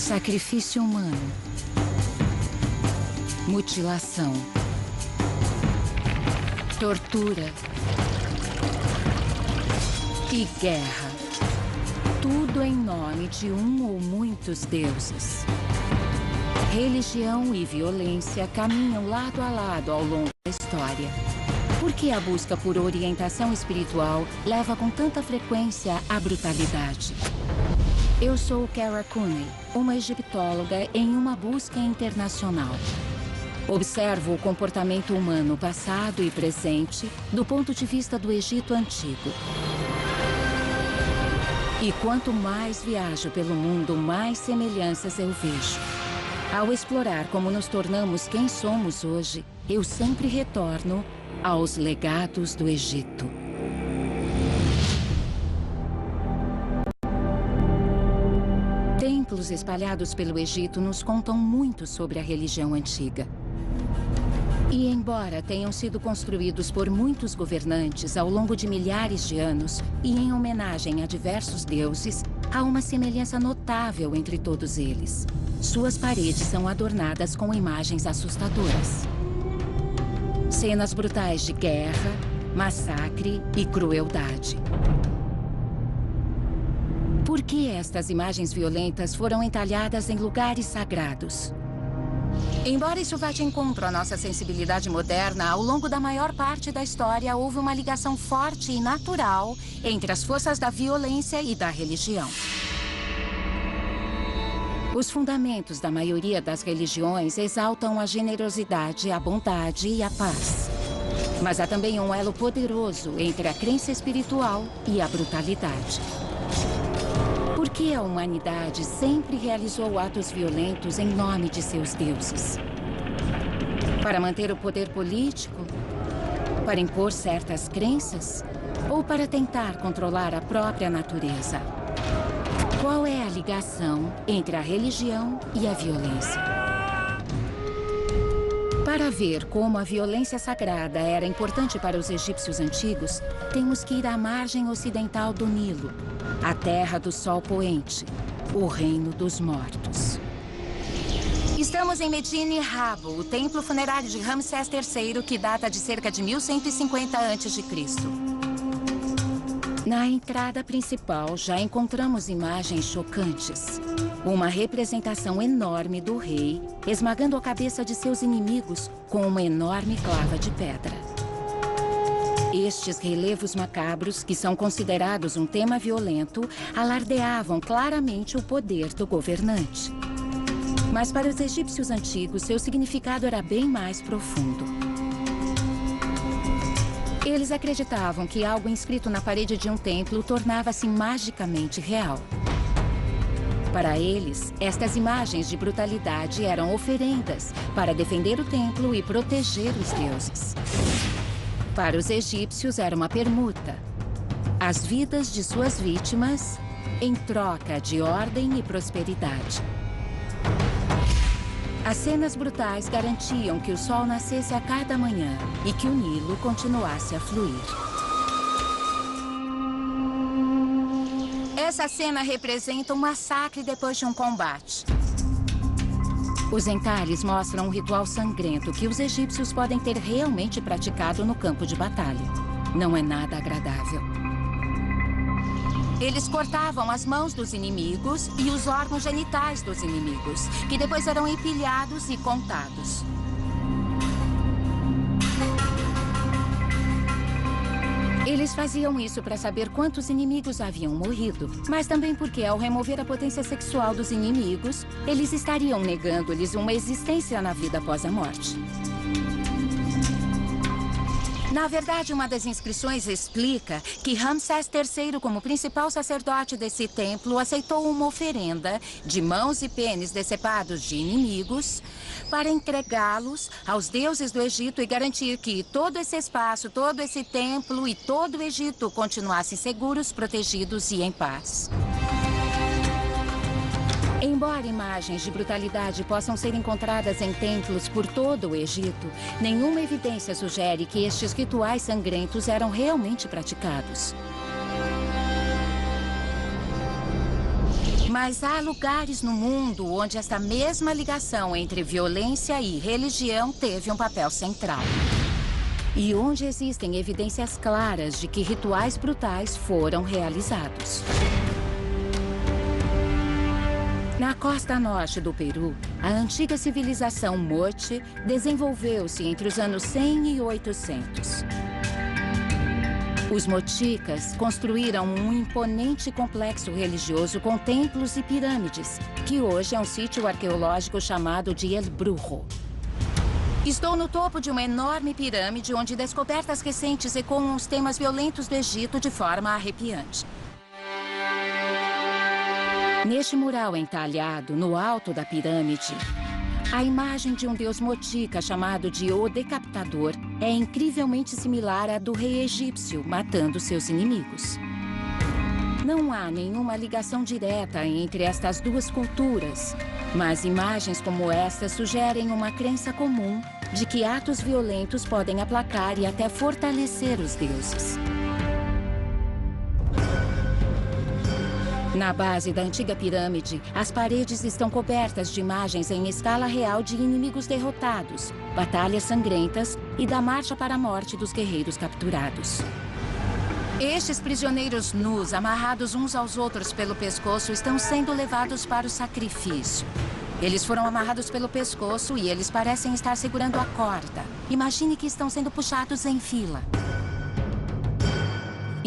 Sacrifício humano, mutilação, tortura e guerra. Tudo em nome de um ou muitos deuses. Religião e violência caminham lado a lado ao longo da história. Por que a busca por orientação espiritual leva com tanta frequência à brutalidade? Eu sou Kara Cooney, uma egiptóloga em uma busca internacional. Observo o comportamento humano passado e presente do ponto de vista do Egito Antigo. E quanto mais viajo pelo mundo, mais semelhanças eu vejo. Ao explorar como nos tornamos quem somos hoje, eu sempre retorno aos legados do Egito. Templos espalhados pelo Egito nos contam muito sobre a religião antiga. E embora tenham sido construídos por muitos governantes ao longo de milhares de anos e em homenagem a diversos deuses, há uma semelhança notável entre todos eles. Suas paredes são adornadas com imagens assustadoras. Cenas brutais de guerra, massacre e crueldade. Por que estas imagens violentas foram entalhadas em lugares sagrados? Embora isso vá de encontro à nossa sensibilidade moderna, ao longo da maior parte da história houve uma ligação forte e natural entre as forças da violência e da religião. Os fundamentos da maioria das religiões exaltam a generosidade, a bondade e a paz. Mas há também um elo poderoso entre a crença espiritual e a brutalidade. Por que a humanidade sempre realizou atos violentos em nome de seus deuses? Para manter o poder político? Para impor certas crenças? Ou para tentar controlar a própria natureza? Qual é a ligação entre a religião e a violência? Para ver como a violência sagrada era importante para os egípcios antigos, temos que ir à margem ocidental do Nilo, a terra do sol poente, o reino dos mortos. Estamos em Medine Rabo, o templo funerário de Ramsés III, que data de cerca de 1150 a.C. Na entrada principal, já encontramos imagens chocantes. Uma representação enorme do rei, esmagando a cabeça de seus inimigos com uma enorme clava de pedra. Estes relevos macabros, que são considerados um tema violento, alardeavam claramente o poder do governante. Mas para os egípcios antigos, seu significado era bem mais profundo. Eles acreditavam que algo inscrito na parede de um templo tornava-se magicamente real. Para eles, estas imagens de brutalidade eram oferendas para defender o templo e proteger os deuses. Para os egípcios, era uma permuta. As vidas de suas vítimas em troca de ordem e prosperidade. As cenas brutais garantiam que o sol nascesse a cada manhã e que o Nilo continuasse a fluir. Essa cena representa um massacre depois de um combate. Os entalhes mostram um ritual sangrento que os egípcios podem ter realmente praticado no campo de batalha. Não é nada agradável. Eles cortavam as mãos dos inimigos e os órgãos genitais dos inimigos, que depois eram empilhados e contados. Eles faziam isso para saber quantos inimigos haviam morrido, mas também porque, ao remover a potência sexual dos inimigos, eles estariam negando-lhes uma existência na vida após a morte. Na verdade, uma das inscrições explica que Ramsés III, como principal sacerdote desse templo, aceitou uma oferenda de mãos e pênis decepados de inimigos para entregá-los aos deuses do Egito e garantir que todo esse espaço, todo esse templo e todo o Egito continuassem seguros, protegidos e em paz. Embora imagens de brutalidade possam ser encontradas em templos por todo o Egito, nenhuma evidência sugere que estes rituais sangrentos eram realmente praticados. Mas há lugares no mundo onde esta mesma ligação entre violência e religião teve um papel central. E onde existem evidências claras de que rituais brutais foram realizados. Na costa norte do Peru, a antiga civilização Moche desenvolveu-se entre os anos 100 e 800. Os mochicas construíram um imponente complexo religioso com templos e pirâmides, que hoje é um sítio arqueológico chamado de El Brujo. Estou no topo de uma enorme pirâmide onde descobertas recentes ecoam os temas violentos do Egito de forma arrepiante. Neste mural entalhado, no alto da pirâmide, a imagem de um deus mochica chamado de O Decapitador é incrivelmente similar à do rei egípcio, matando seus inimigos. Não há nenhuma ligação direta entre estas duas culturas, mas imagens como esta sugerem uma crença comum de que atos violentos podem aplacar e até fortalecer os deuses. Na base da antiga pirâmide, as paredes estão cobertas de imagens em escala real de inimigos derrotados, batalhas sangrentas e da marcha para a morte dos guerreiros capturados. Estes prisioneiros nus, amarrados uns aos outros pelo pescoço, estão sendo levados para o sacrifício. Eles foram amarrados pelo pescoço e eles parecem estar segurando a corda. Imagine que estão sendo puxados em fila.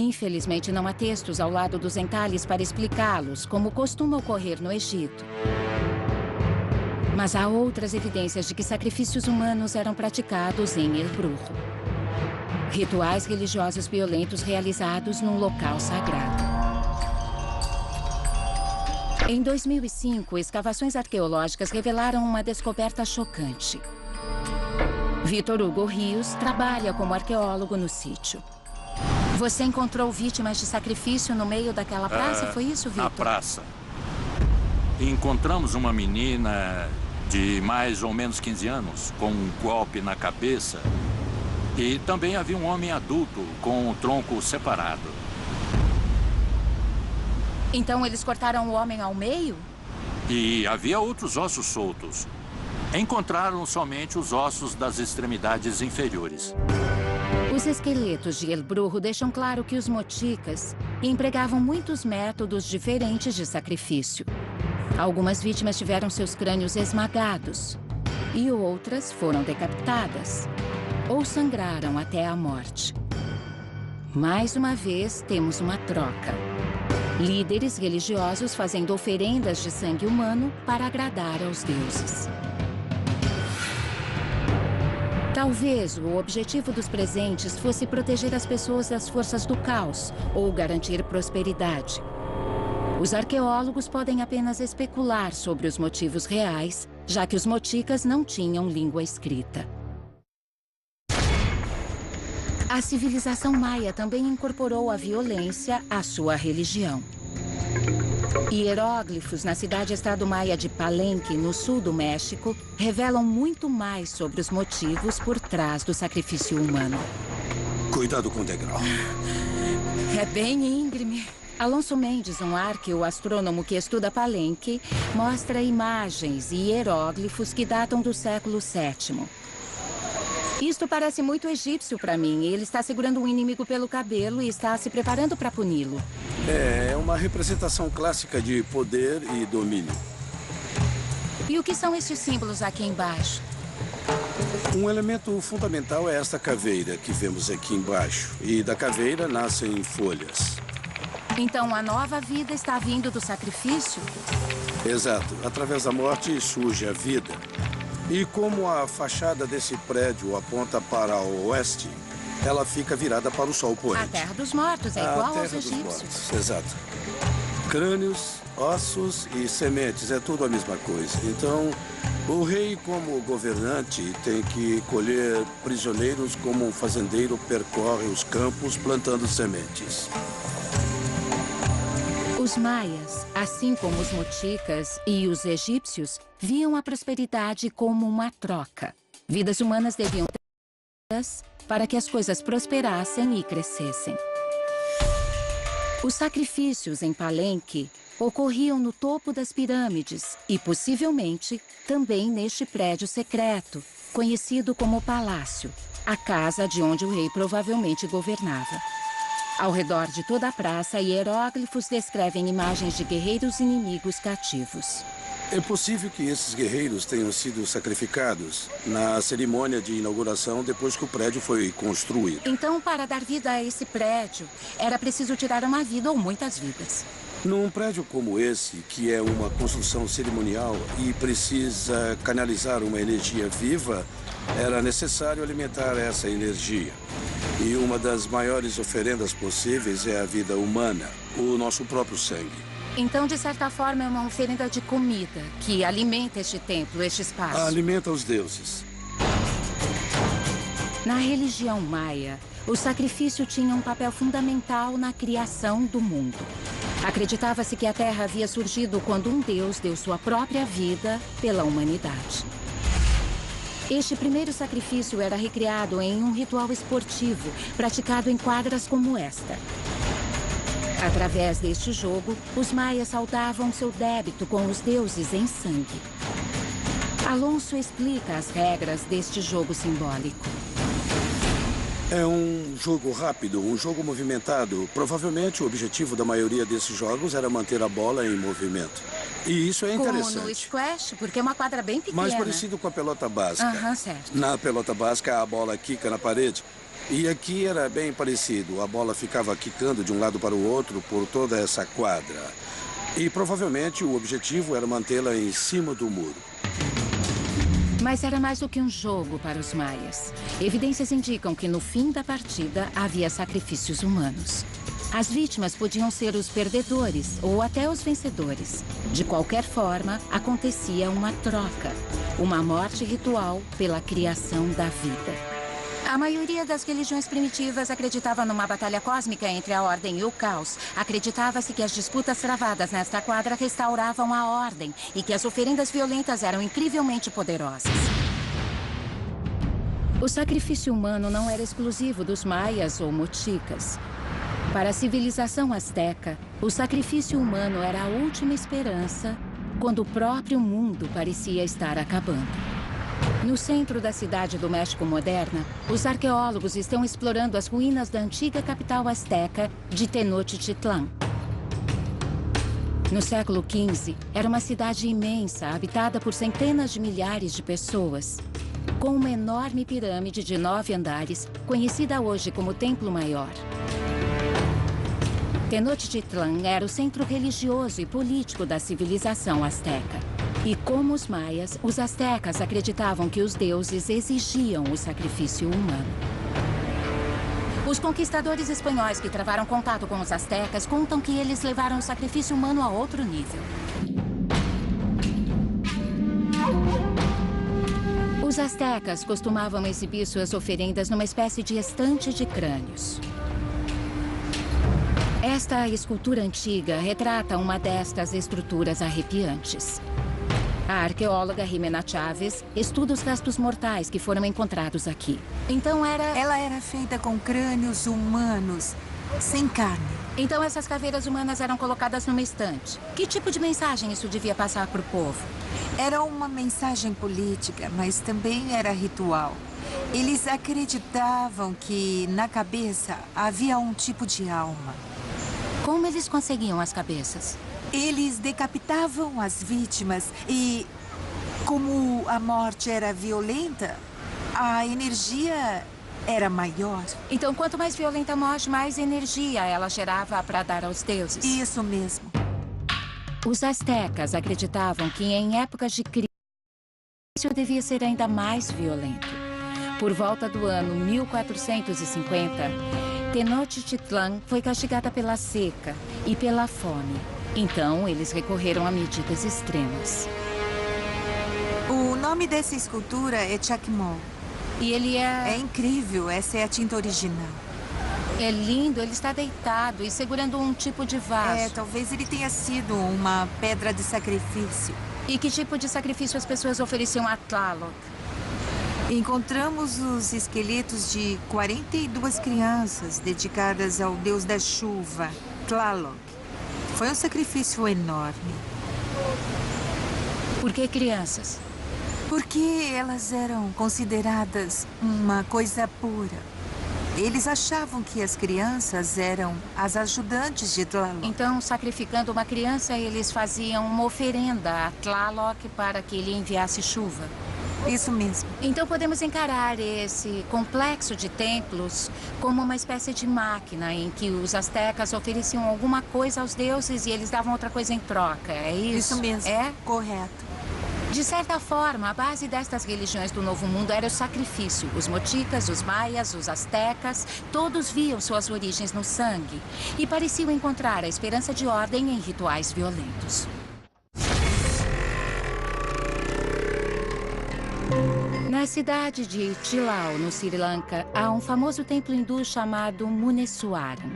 Infelizmente, não há textos ao lado dos entalhes para explicá-los, como costuma ocorrer no Egito. Mas há outras evidências de que sacrifícios humanos eram praticados em El Brujo. Rituais religiosos violentos realizados num local sagrado. Em 2005, escavações arqueológicas revelaram uma descoberta chocante. Vitor Hugo Rios trabalha como arqueólogo no sítio. Você encontrou vítimas de sacrifício no meio daquela praça? Foi isso, Vitor? Na praça. Encontramos uma menina de mais ou menos 15 anos, com um golpe na cabeça. E também havia um homem adulto com o tronco separado. Então eles cortaram o homem ao meio? E havia outros ossos soltos. Encontraram somente os ossos das extremidades inferiores. Os esqueletos de El Brujo deixam claro que os mochicas empregavam muitos métodos diferentes de sacrifício. Algumas vítimas tiveram seus crânios esmagados e outras foram decapitadas ou sangraram até a morte. Mais uma vez, temos uma troca. Líderes religiosos fazendo oferendas de sangue humano para agradar aos deuses. Talvez o objetivo dos presentes fosse proteger as pessoas das forças do caos ou garantir prosperidade. Os arqueólogos podem apenas especular sobre os motivos reais, já que os mochicas não tinham língua escrita. A civilização maia também incorporou a violência à sua religião. Hieróglifos na cidade-estado maia de Palenque, no sul do México, revelam muito mais sobre os motivos por trás do sacrifício humano. Cuidado com o degrau. É bem íngreme. Alonso Mendes, um arqueoastrônomo que estuda Palenque, mostra imagens e hieróglifos que datam do século VII. Isto parece muito egípcio para mim. Ele está segurando um inimigo pelo cabelo e está se preparando para puni-lo. É uma representação clássica de poder e domínio. E o que são estes símbolos aqui embaixo? Um elemento fundamental é esta caveira que vemos aqui embaixo. E da caveira nascem folhas. Então a nova vida está vindo do sacrifício? Exato. Através da morte surge a vida. E como a fachada desse prédio aponta para o oeste, ela fica virada para o sol poente. A Terra dos Mortos é igual aos egípcios. Exato. Crânios, ossos e sementes, é tudo a mesma coisa. Então, o rei, como governante, tem que colher prisioneiros como um fazendeiro percorre os campos plantando sementes. Os maias, assim como os mochicas e os egípcios, viam a prosperidade como uma troca. Vidas humanas deviam ter para que as coisas prosperassem e crescessem. Os sacrifícios em Palenque ocorriam no topo das pirâmides e, possivelmente, também neste prédio secreto, conhecido como Palácio, a casa de onde o rei provavelmente governava. Ao redor de toda a praça, hieróglifos descrevem imagens de guerreiros inimigos cativos. É possível que esses guerreiros tenham sido sacrificados na cerimônia de inauguração depois que o prédio foi construído. Então, para dar vida a esse prédio, era preciso tirar uma vida ou muitas vidas. Num prédio como esse, que é uma construção cerimonial e precisa canalizar uma energia viva, era necessário alimentar essa energia. E uma das maiores oferendas possíveis é a vida humana, o nosso próprio sangue. Então, de certa forma, é uma oferenda de comida que alimenta este templo, este espaço. Alimenta os deuses. Na religião maia, o sacrifício tinha um papel fundamental na criação do mundo. Acreditava-se que a Terra havia surgido quando um deus deu sua própria vida pela humanidade. Este primeiro sacrifício era recriado em um ritual esportivo, praticado em quadras como esta. Através deste jogo, os maias saldavam seu débito com os deuses em sangue. Alonso explica as regras deste jogo simbólico. É um jogo rápido, um jogo movimentado. Provavelmente o objetivo da maioria desses jogos era manter a bola em movimento. E isso é interessante. Como no squash, porque é uma quadra bem pequena. Mais parecido com a pelota básica. Certo. Na pelota básica, a bola quica na parede. E aqui era bem parecido. A bola ficava quicando de um lado para o outro por toda essa quadra. E provavelmente o objetivo era mantê-la em cima do muro. Mas era mais do que um jogo para os maias. Evidências indicam que no fim da partida havia sacrifícios humanos. As vítimas podiam ser os perdedores ou até os vencedores. De qualquer forma, acontecia uma troca. Uma morte ritual pela criação da vida. A maioria das religiões primitivas acreditava numa batalha cósmica entre a ordem e o caos. Acreditava-se que as disputas travadas nesta quadra restauravam a ordem e que as oferendas violentas eram incrivelmente poderosas. O sacrifício humano não era exclusivo dos maias ou mochicas. Para a civilização asteca, o sacrifício humano era a última esperança quando o próprio mundo parecia estar acabando. No centro da cidade do México moderna, os arqueólogos estão explorando as ruínas da antiga capital asteca de Tenochtitlan. No século XV, era uma cidade imensa, habitada por centenas de milhares de pessoas, com uma enorme pirâmide de 9 andares, conhecida hoje como Templo Maior. Tenochtitlan era o centro religioso e político da civilização asteca. E como os maias, os astecas acreditavam que os deuses exigiam o sacrifício humano. Os conquistadores espanhóis que travaram contato com os astecas contam que eles levaram o sacrifício humano a outro nível. Os astecas costumavam exibir suas oferendas numa espécie de estante de crânios. Esta escultura antiga retrata uma destas estruturas arrepiantes. A arqueóloga Jimena Chávez estuda os restos mortais que foram encontrados aqui. Então Ela era feita com crânios humanos, sem carne. Então essas caveiras humanas eram colocadas numa estante. Que tipo de mensagem isso devia passar para o povo? Era uma mensagem política, mas também era ritual. Eles acreditavam que na cabeça havia um tipo de alma. Como eles conseguiam as cabeças? Eles decapitavam as vítimas e, como a morte era violenta, a energia era maior. Então, quanto mais violenta a morte, mais energia ela gerava para dar aos deuses. Isso mesmo. Os astecas acreditavam que em épocas de crise, isso devia ser ainda mais violento. Por volta do ano 1450, Tenochtitlan foi castigada pela seca e pela fome. Então, eles recorreram a medidas extremas. O nome dessa escultura é Chacmol. E ele É incrível, essa é a tinta original. É lindo, ele está deitado e segurando um tipo de vaso. Talvez ele tenha sido uma pedra de sacrifício. E que tipo de sacrifício as pessoas ofereciam a Tlaloc? Encontramos os esqueletos de 42 crianças dedicadas ao deus da chuva, Tlaloc. Foi um sacrifício enorme. Por que crianças? Porque elas eram consideradas uma coisa pura. Eles achavam que as crianças eram as ajudantes de Tlaloc. Então, sacrificando uma criança, eles faziam uma oferenda a Tlaloc para que ele enviasse chuva. Isso mesmo. Então, podemos encarar esse complexo de templos como uma espécie de máquina em que os astecas ofereciam alguma coisa aos deuses e eles davam outra coisa em troca. É isso? Isso mesmo. É? Correto. De certa forma, a base destas religiões do Novo Mundo era o sacrifício. Os mochicas, os maias, os astecas, todos viam suas origens no sangue e pareciam encontrar a esperança de ordem em rituais violentos. Na cidade de Chilau, no Sri Lanka, há um famoso templo hindu chamado Muneeswaran.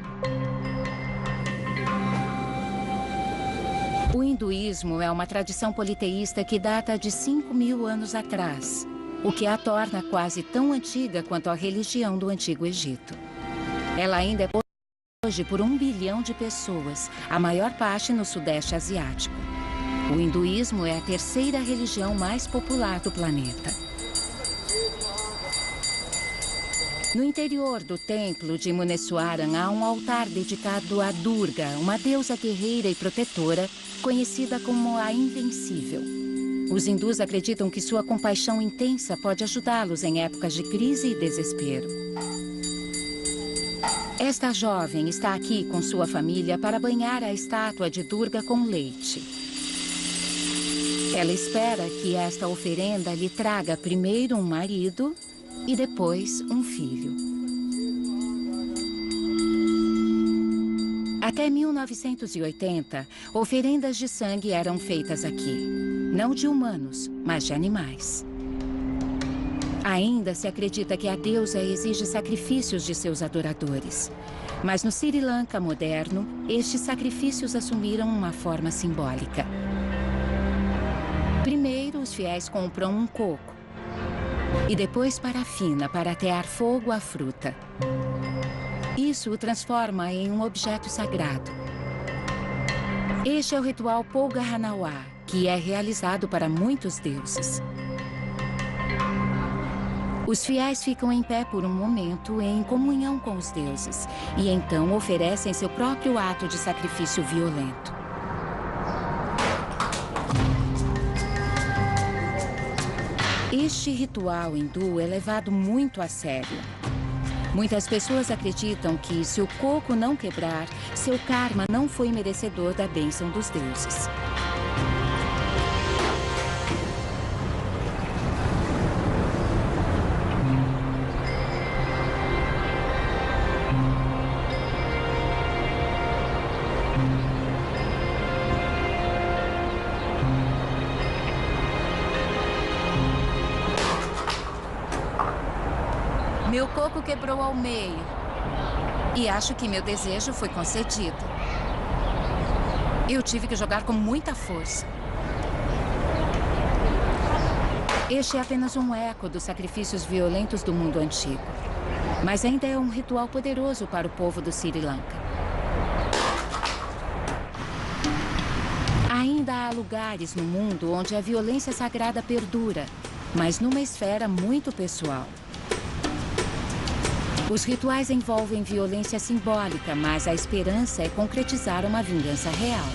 O hinduísmo é uma tradição politeísta que data de 5.000 anos atrás, o que a torna quase tão antiga quanto a religião do Antigo Egito. Ela ainda é hoje por 1 bilhão de pessoas, a maior parte no Sudeste Asiático. O hinduísmo é a terceira religião mais popular do planeta. No interior do templo de Muneeswaran há um altar dedicado a Durga, uma deusa guerreira e protetora, conhecida como a Invencível. Os hindus acreditam que sua compaixão intensa pode ajudá-los em épocas de crise e desespero. Esta jovem está aqui com sua família para banhar a estátua de Durga com leite. Ela espera que esta oferenda lhe traga primeiro um marido e depois um filho. Até 1980, oferendas de sangue eram feitas aqui. Não de humanos, mas de animais. Ainda se acredita que a deusa exige sacrifícios de seus adoradores. Mas no Sri Lanka moderno, estes sacrifícios assumiram uma forma simbólica. Primeiro, os fiéis compram um coco. E depois parafina para atear fogo à fruta. Isso o transforma em um objeto sagrado. Este é o ritual Polga Hanawa, que é realizado para muitos deuses. Os fiéis ficam em pé por um momento em comunhão com os deuses e então oferecem seu próprio ato de sacrifício violento. Este ritual hindu é levado muito a sério. Muitas pessoas acreditam que, se o coco não quebrar, seu karma não foi merecedor da bênção dos deuses. Meu coco quebrou ao meio. E acho que meu desejo foi concedido. Eu tive que jogar com muita força. Este é apenas um eco dos sacrifícios violentos do mundo antigo. Mas ainda é um ritual poderoso para o povo do Sri Lanka. Ainda há lugares no mundo onde a violência sagrada perdura, mas numa esfera muito pessoal. Os rituais envolvem violência simbólica, mas a esperança é concretizar uma vingança real.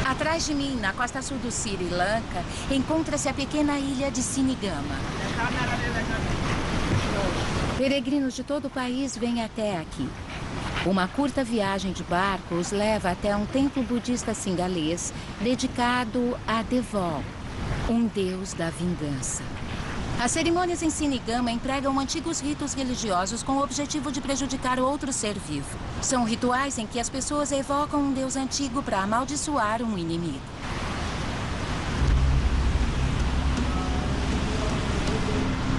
Atrás de mim, na costa sul do Sri Lanka, encontra-se a pequena ilha de Sinigama. Peregrinos de todo o país vêm até aqui. Uma curta viagem de barco os leva até um templo budista singalês dedicado a Deval, um deus da vingança. As cerimônias em Sinigama empregam antigos ritos religiosos com o objetivo de prejudicar outro ser vivo. São rituais em que as pessoas evocam um deus antigo para amaldiçoar um inimigo.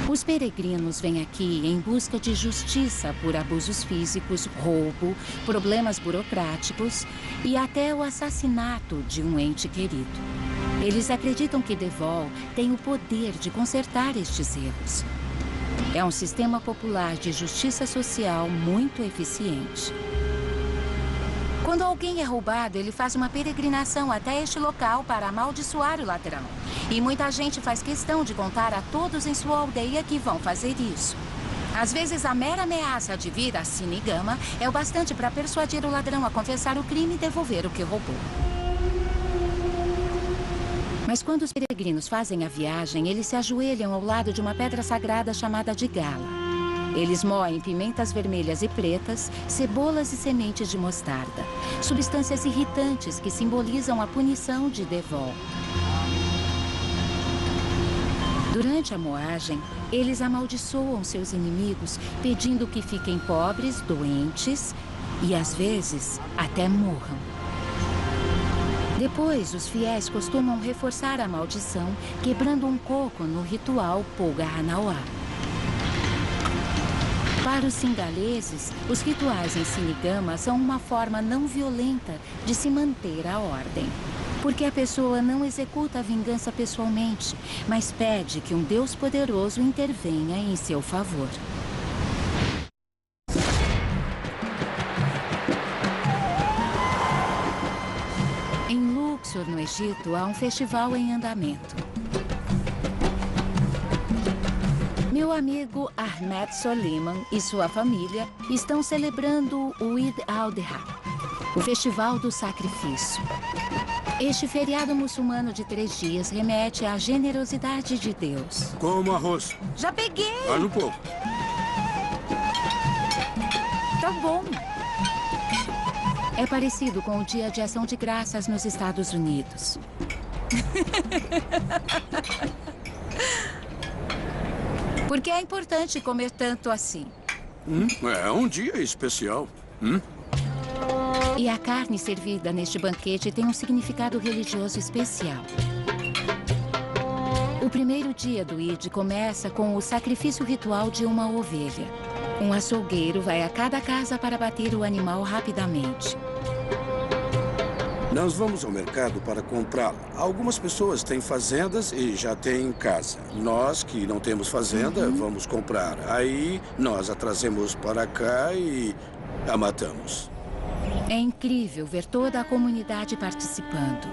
Os peregrinos vêm aqui em busca de justiça por abusos físicos, roubo, problemas burocráticos e até o assassinato de um ente querido. Eles acreditam que Deval tem o poder de consertar estes erros. É um sistema popular de justiça social muito eficiente. Quando alguém é roubado, ele faz uma peregrinação até este local para amaldiçoar o ladrão. E muita gente faz questão de contar a todos em sua aldeia que vão fazer isso. Às vezes, a mera ameaça de vir a Sinigama é o bastante para persuadir o ladrão a confessar o crime e devolver o que roubou. Mas quando os peregrinos fazem a viagem, eles se ajoelham ao lado de uma pedra sagrada chamada de Gala. Eles moem pimentas vermelhas e pretas, cebolas e sementes de mostarda, substâncias irritantes que simbolizam a punição de Devol. Durante a moagem, eles amaldiçoam seus inimigos, pedindo que fiquem pobres, doentes e, às vezes, até morram. Depois, os fiéis costumam reforçar a maldição, quebrando um coco no ritual Polga Hanauá. Para os singaleses, os rituais em Sinigama são uma forma não violenta de se manter a ordem. Porque a pessoa não executa a vingança pessoalmente, mas pede que um Deus poderoso intervenha em seu favor. Em Luxor, no Egito, há um festival em andamento. Meu amigo Ahmed Soliman e sua família estão celebrando o Eid al-Adha, o festival do sacrifício. Este feriado muçulmano de 3 dias remete à generosidade de Deus. Como arroz. Já peguei! Olha um pouco. Tá bom. É parecido com o Dia de Ação de Graças nos Estados Unidos. Por que é importante comer tanto assim? É um dia especial. E a carne servida neste banquete tem um significado religioso especial. O primeiro dia do Eid começa com o sacrifício ritual de uma ovelha. Um açougueiro vai a cada casa para abater o animal rapidamente. Nós vamos ao mercado para comprá-la. Algumas pessoas têm fazendas e já têm casa. Nós, que não temos fazenda, vamos comprar. Aí, nós a trazemos para cá e a matamos. É incrível ver toda a comunidade participando.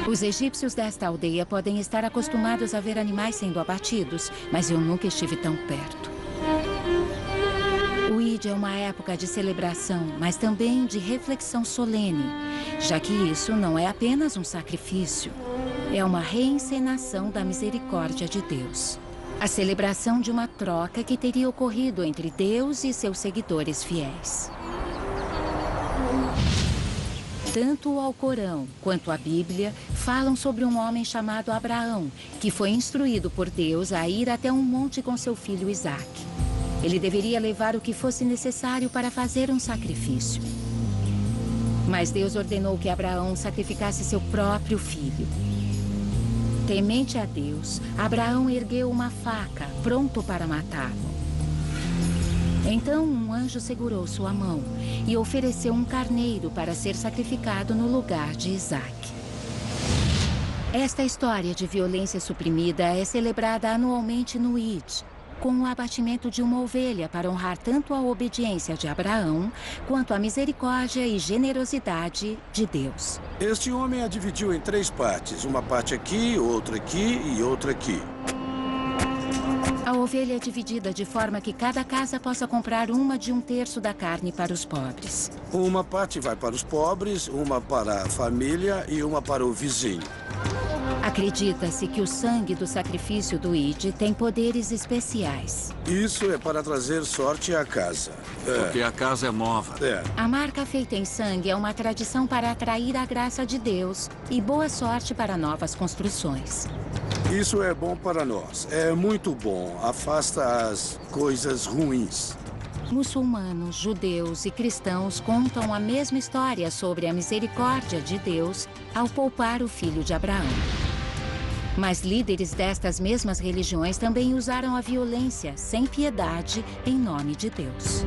Os egípcios desta aldeia podem estar acostumados a ver animais sendo abatidos, mas eu nunca estive tão perto. O Eid é uma época de celebração, mas também de reflexão solene, já que isso não é apenas um sacrifício, é uma reencenação da misericórdia de Deus. A celebração de uma troca que teria ocorrido entre Deus e seus seguidores fiéis. Tanto o Alcorão quanto a Bíblia falam sobre um homem chamado Abraão, que foi instruído por Deus a ir até um monte com seu filho Isaac. Ele deveria levar o que fosse necessário para fazer um sacrifício. Mas Deus ordenou que Abraão sacrificasse seu próprio filho. Temente a Deus, Abraão ergueu uma faca, pronto para matá-lo. Então um anjo segurou sua mão e ofereceu um carneiro para ser sacrificado no lugar de Isaac. Esta história de violência suprimida é celebrada anualmente no Eid, com o abatimento de uma ovelha para honrar tanto a obediência de Abraão, quanto a misericórdia e generosidade de Deus. Este homem a dividiu em 3 partes. Uma parte aqui, outra aqui e outra aqui. A ovelha é dividida de forma que cada casa possa comprar uma de 1/3 da carne para os pobres. Uma parte vai para os pobres, uma para a família e uma para o vizinho. Acredita-se que o sangue do sacrifício do Eid tem poderes especiais. Isso é para trazer sorte à casa. Porque a casa é nova. A marca feita em sangue é uma tradição para atrair a graça de Deus e boa sorte para novas construções. Isso é bom para nós. É muito bom. Afasta as coisas ruins. Muçulmanos, judeus e cristãos contam a mesma história sobre a misericórdia de Deus ao poupar o filho de Abraão. Mas líderes destas mesmas religiões também usaram a violência sem piedade em nome de Deus.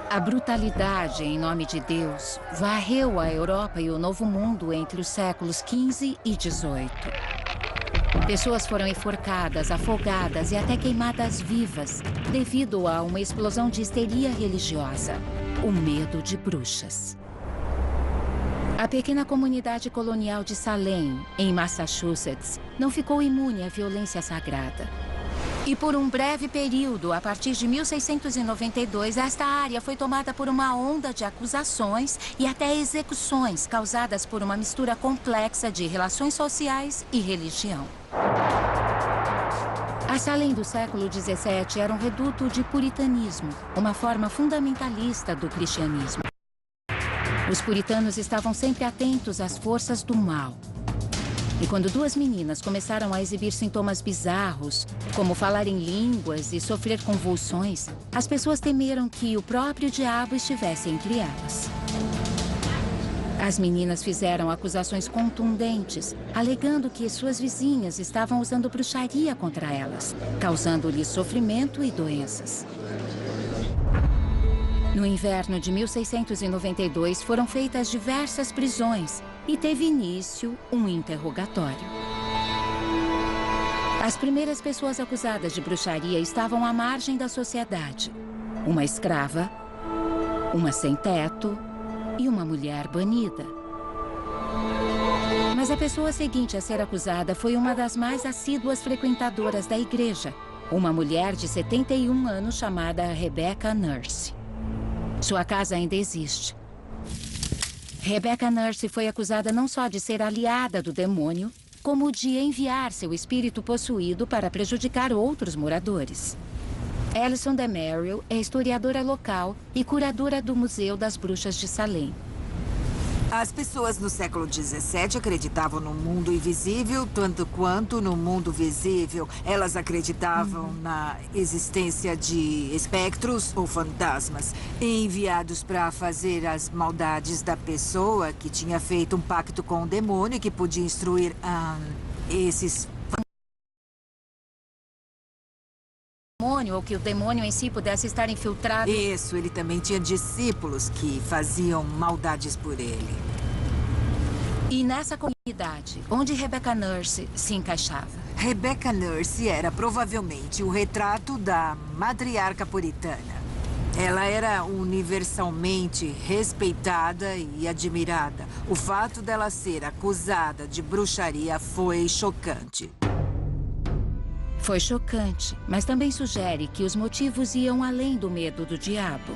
A brutalidade em nome de Deus varreu a Europa e o Novo Mundo entre os séculos XV e XVIII. Pessoas foram enforcadas, afogadas e até queimadas vivas devido a uma explosão de histeria religiosa, o medo de bruxas. A pequena comunidade colonial de Salem, em Massachusetts, não ficou imune à violência sagrada. E por um breve período, a partir de 1692, esta área foi tomada por uma onda de acusações e até execuções causadas por uma mistura complexa de relações sociais e religião. A Salem do século XVII era um reduto de puritanismo, uma forma fundamentalista do cristianismo. Os puritanos estavam sempre atentos às forças do mal. E quando duas meninas começaram a exibir sintomas bizarros, como falar em línguas e sofrer convulsões, as pessoas temeram que o próprio diabo estivesse entre elas. As meninas fizeram acusações contundentes, alegando que suas vizinhas estavam usando bruxaria contra elas, causando-lhes sofrimento e doenças. No inverno de 1692, foram feitas diversas prisões e teve início um interrogatório. As primeiras pessoas acusadas de bruxaria estavam à margem da sociedade. Uma escrava, uma sem-teto e uma mulher banida. Mas a pessoa seguinte a ser acusada foi uma das mais assíduas frequentadoras da igreja, uma mulher de 71 anos chamada Rebecca Nurse. Sua casa ainda existe. Rebecca Nurse foi acusada não só de ser aliada do demônio, como de enviar seu espírito possuído para prejudicar outros moradores. Alison DeMarrow é historiadora local e curadora do Museu das Bruxas de Salem. As pessoas no século XVII acreditavam no mundo invisível, tanto quanto no mundo visível. Elas acreditavam na existência de espectros ou fantasmas, enviados para fazer as maldades da pessoa que tinha feito um pacto com o demônio que podia instruir esses ou que o demônio em si pudesse estar infiltrado. Isso, ele também tinha discípulos que faziam maldades por ele. E nessa comunidade, onde Rebecca Nurse se encaixava? Rebecca Nurse era provavelmente o retrato da matriarca puritana. Ela era universalmente respeitada e admirada. O fato dela ser acusada de bruxaria foi chocante. Foi chocante, mas também sugere que os motivos iam além do medo do diabo.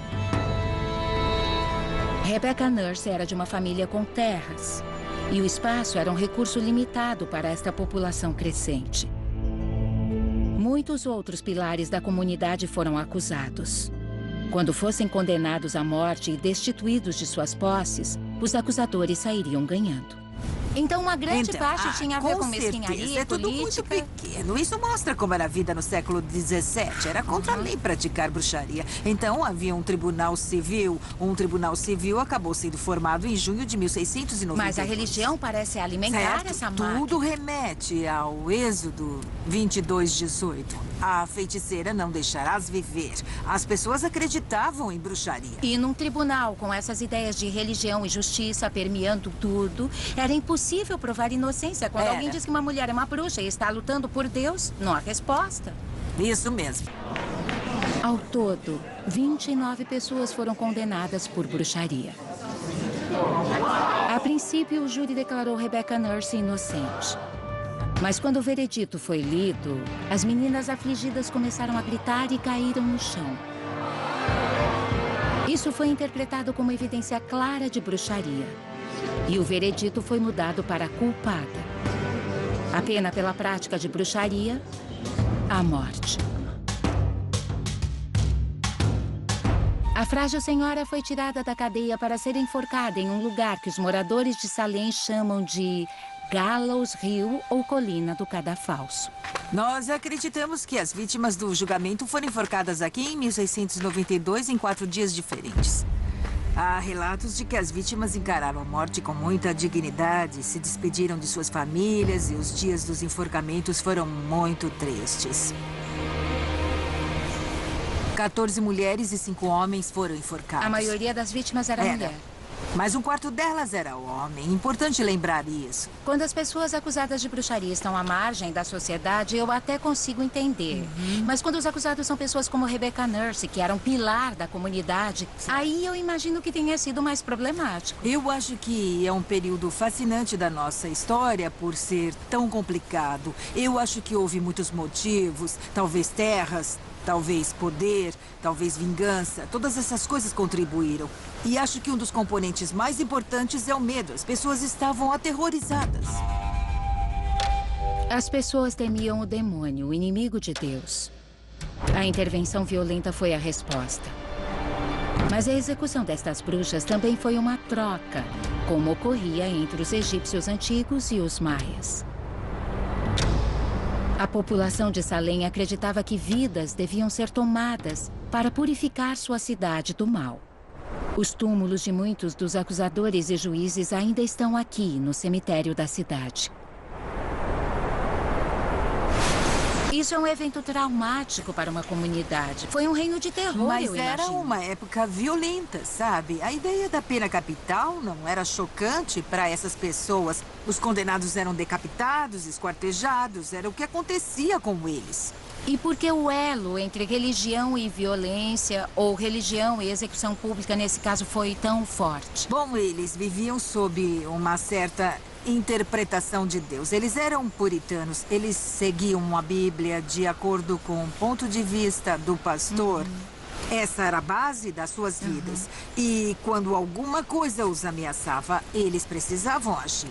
Rebecca Nurse era de uma família com terras, e o espaço era um recurso limitado para esta população crescente. Muitos outros pilares da comunidade foram acusados. Quando fossem condenados à morte e destituídos de suas posses, os acusadores sairiam ganhando. Então, uma grande parte tinha a ver com mesquinharia, é tudo muito pequeno. Isso mostra como era a vida no século XVII. Era contra a lei praticar bruxaria. Então, havia um tribunal civil. Um tribunal civil acabou sendo formado em junho de 1692. Mas a religião parece alimentar essa máquina. Tudo remete ao Êxodo 22:18. A feiticeira não deixarás viver. As pessoas acreditavam em bruxaria. E num tribunal com essas ideias de religião e justiça permeando tudo, era impossível provar inocência. Quando alguém diz que uma mulher é uma bruxa e está lutando por Deus, não há resposta. Isso mesmo. Ao todo, 29 pessoas foram condenadas por bruxaria. A princípio, o júri declarou Rebecca Nurse inocente. Mas quando o veredito foi lido, as meninas afligidas começaram a gritar e caíram no chão. Isso foi interpretado como evidência clara de bruxaria. E o veredito foi mudado para culpada. A pena pela prática de bruxaria, a morte. A frágil senhora foi tirada da cadeia para ser enforcada em um lugar que os moradores de Salem chamam de Gallows Hill ou Colina do Cadafalso. Nós acreditamos que as vítimas do julgamento foram enforcadas aqui em 1692 em 4 dias diferentes. Há relatos de que as vítimas encararam a morte com muita dignidade, se despediram de suas famílias e os dias dos enforcamentos foram muito tristes. 14 mulheres e 5 homens foram enforcados. A maioria das vítimas era mulher. Mas um quarto delas era homem. Importante lembrar isso. Quando as pessoas acusadas de bruxaria estão à margem da sociedade, eu até consigo entender. Mas quando os acusados são pessoas como Rebecca Nurse, que era um pilar da comunidade, aí eu imagino que tenha sido mais problemático. Eu acho que é um período fascinante da nossa história por ser tão complicado. Eu acho que houve muitos motivos, talvez terras, talvez poder, talvez vingança. Todas essas coisas contribuíram. E acho que um dos componentes mais importantes é o medo. As pessoas estavam aterrorizadas. As pessoas temiam o demônio, o inimigo de Deus. A intervenção violenta foi a resposta. Mas a execução destas bruxas também foi uma troca, como ocorria entre os egípcios antigos e os maias. A população de Salem acreditava que vidas deviam ser tomadas para purificar sua cidade do mal. Os túmulos de muitos dos acusadores e juízes ainda estão aqui, no cemitério da cidade. Isso é um evento traumático para uma comunidade. Foi um reino de terror, Mas eu era imagino. uma época violenta, sabe? A ideia da pena capital não era chocante para essas pessoas. Os condenados eram decapitados, esquartejados. Era o que acontecia com eles. E por que o elo entre religião e violência, ou religião e execução pública, nesse caso, foi tão forte? Bom, eles viviam sob uma certa interpretação de Deus. Eles eram puritanos. Eles seguiam a Bíblia de acordo com o ponto de vista do pastor. Essa era a base das suas vidas. E quando alguma coisa os ameaçava, eles precisavam agir.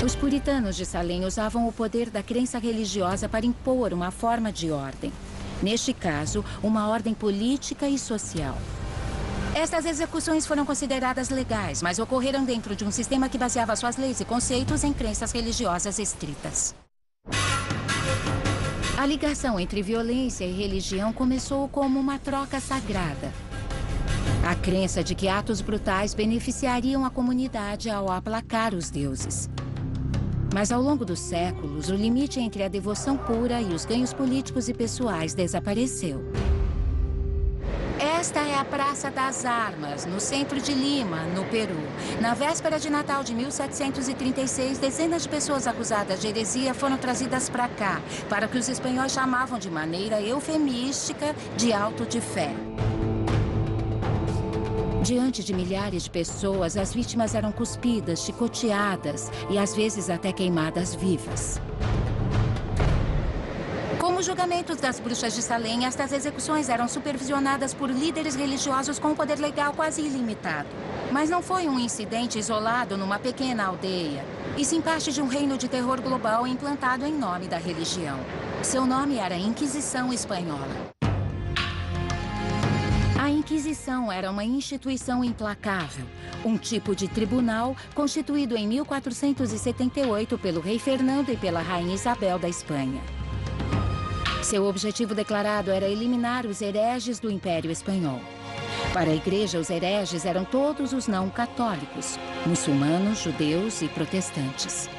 Os puritanos de Salem usavam o poder da crença religiosa para impor uma forma de ordem. Neste caso, uma ordem política e social. Estas execuções foram consideradas legais, mas ocorreram dentro de um sistema que baseava suas leis e conceitos em crenças religiosas estritas. A ligação entre violência e religião começou como uma troca sagrada. A crença de que atos brutais beneficiariam a comunidade ao aplacar os deuses. Mas ao longo dos séculos, o limite entre a devoção pura e os ganhos políticos e pessoais desapareceu. Esta é a Praça das Armas, no centro de Lima, no Peru. Na véspera de Natal de 1736, dezenas de pessoas acusadas de heresia foram trazidas para cá, para o que os espanhóis chamavam de maneira eufemística de auto de fé. Diante de milhares de pessoas, as vítimas eram cuspidas, chicoteadas e às vezes até queimadas vivas. Como os julgamentos das bruxas de Salem, estas execuções eram supervisionadas por líderes religiosos com um poder legal quase ilimitado. Mas não foi um incidente isolado numa pequena aldeia, e sim parte de um reino de terror global implantado em nome da religião. Seu nome era Inquisição Espanhola. A Inquisição era uma instituição implacável, um tipo de tribunal constituído em 1478 pelo rei Fernando e pela rainha Isabel da Espanha. Seu objetivo declarado era eliminar os hereges do Império Espanhol. Para a Igreja, os hereges eram todos os não católicos, muçulmanos, judeus e protestantes.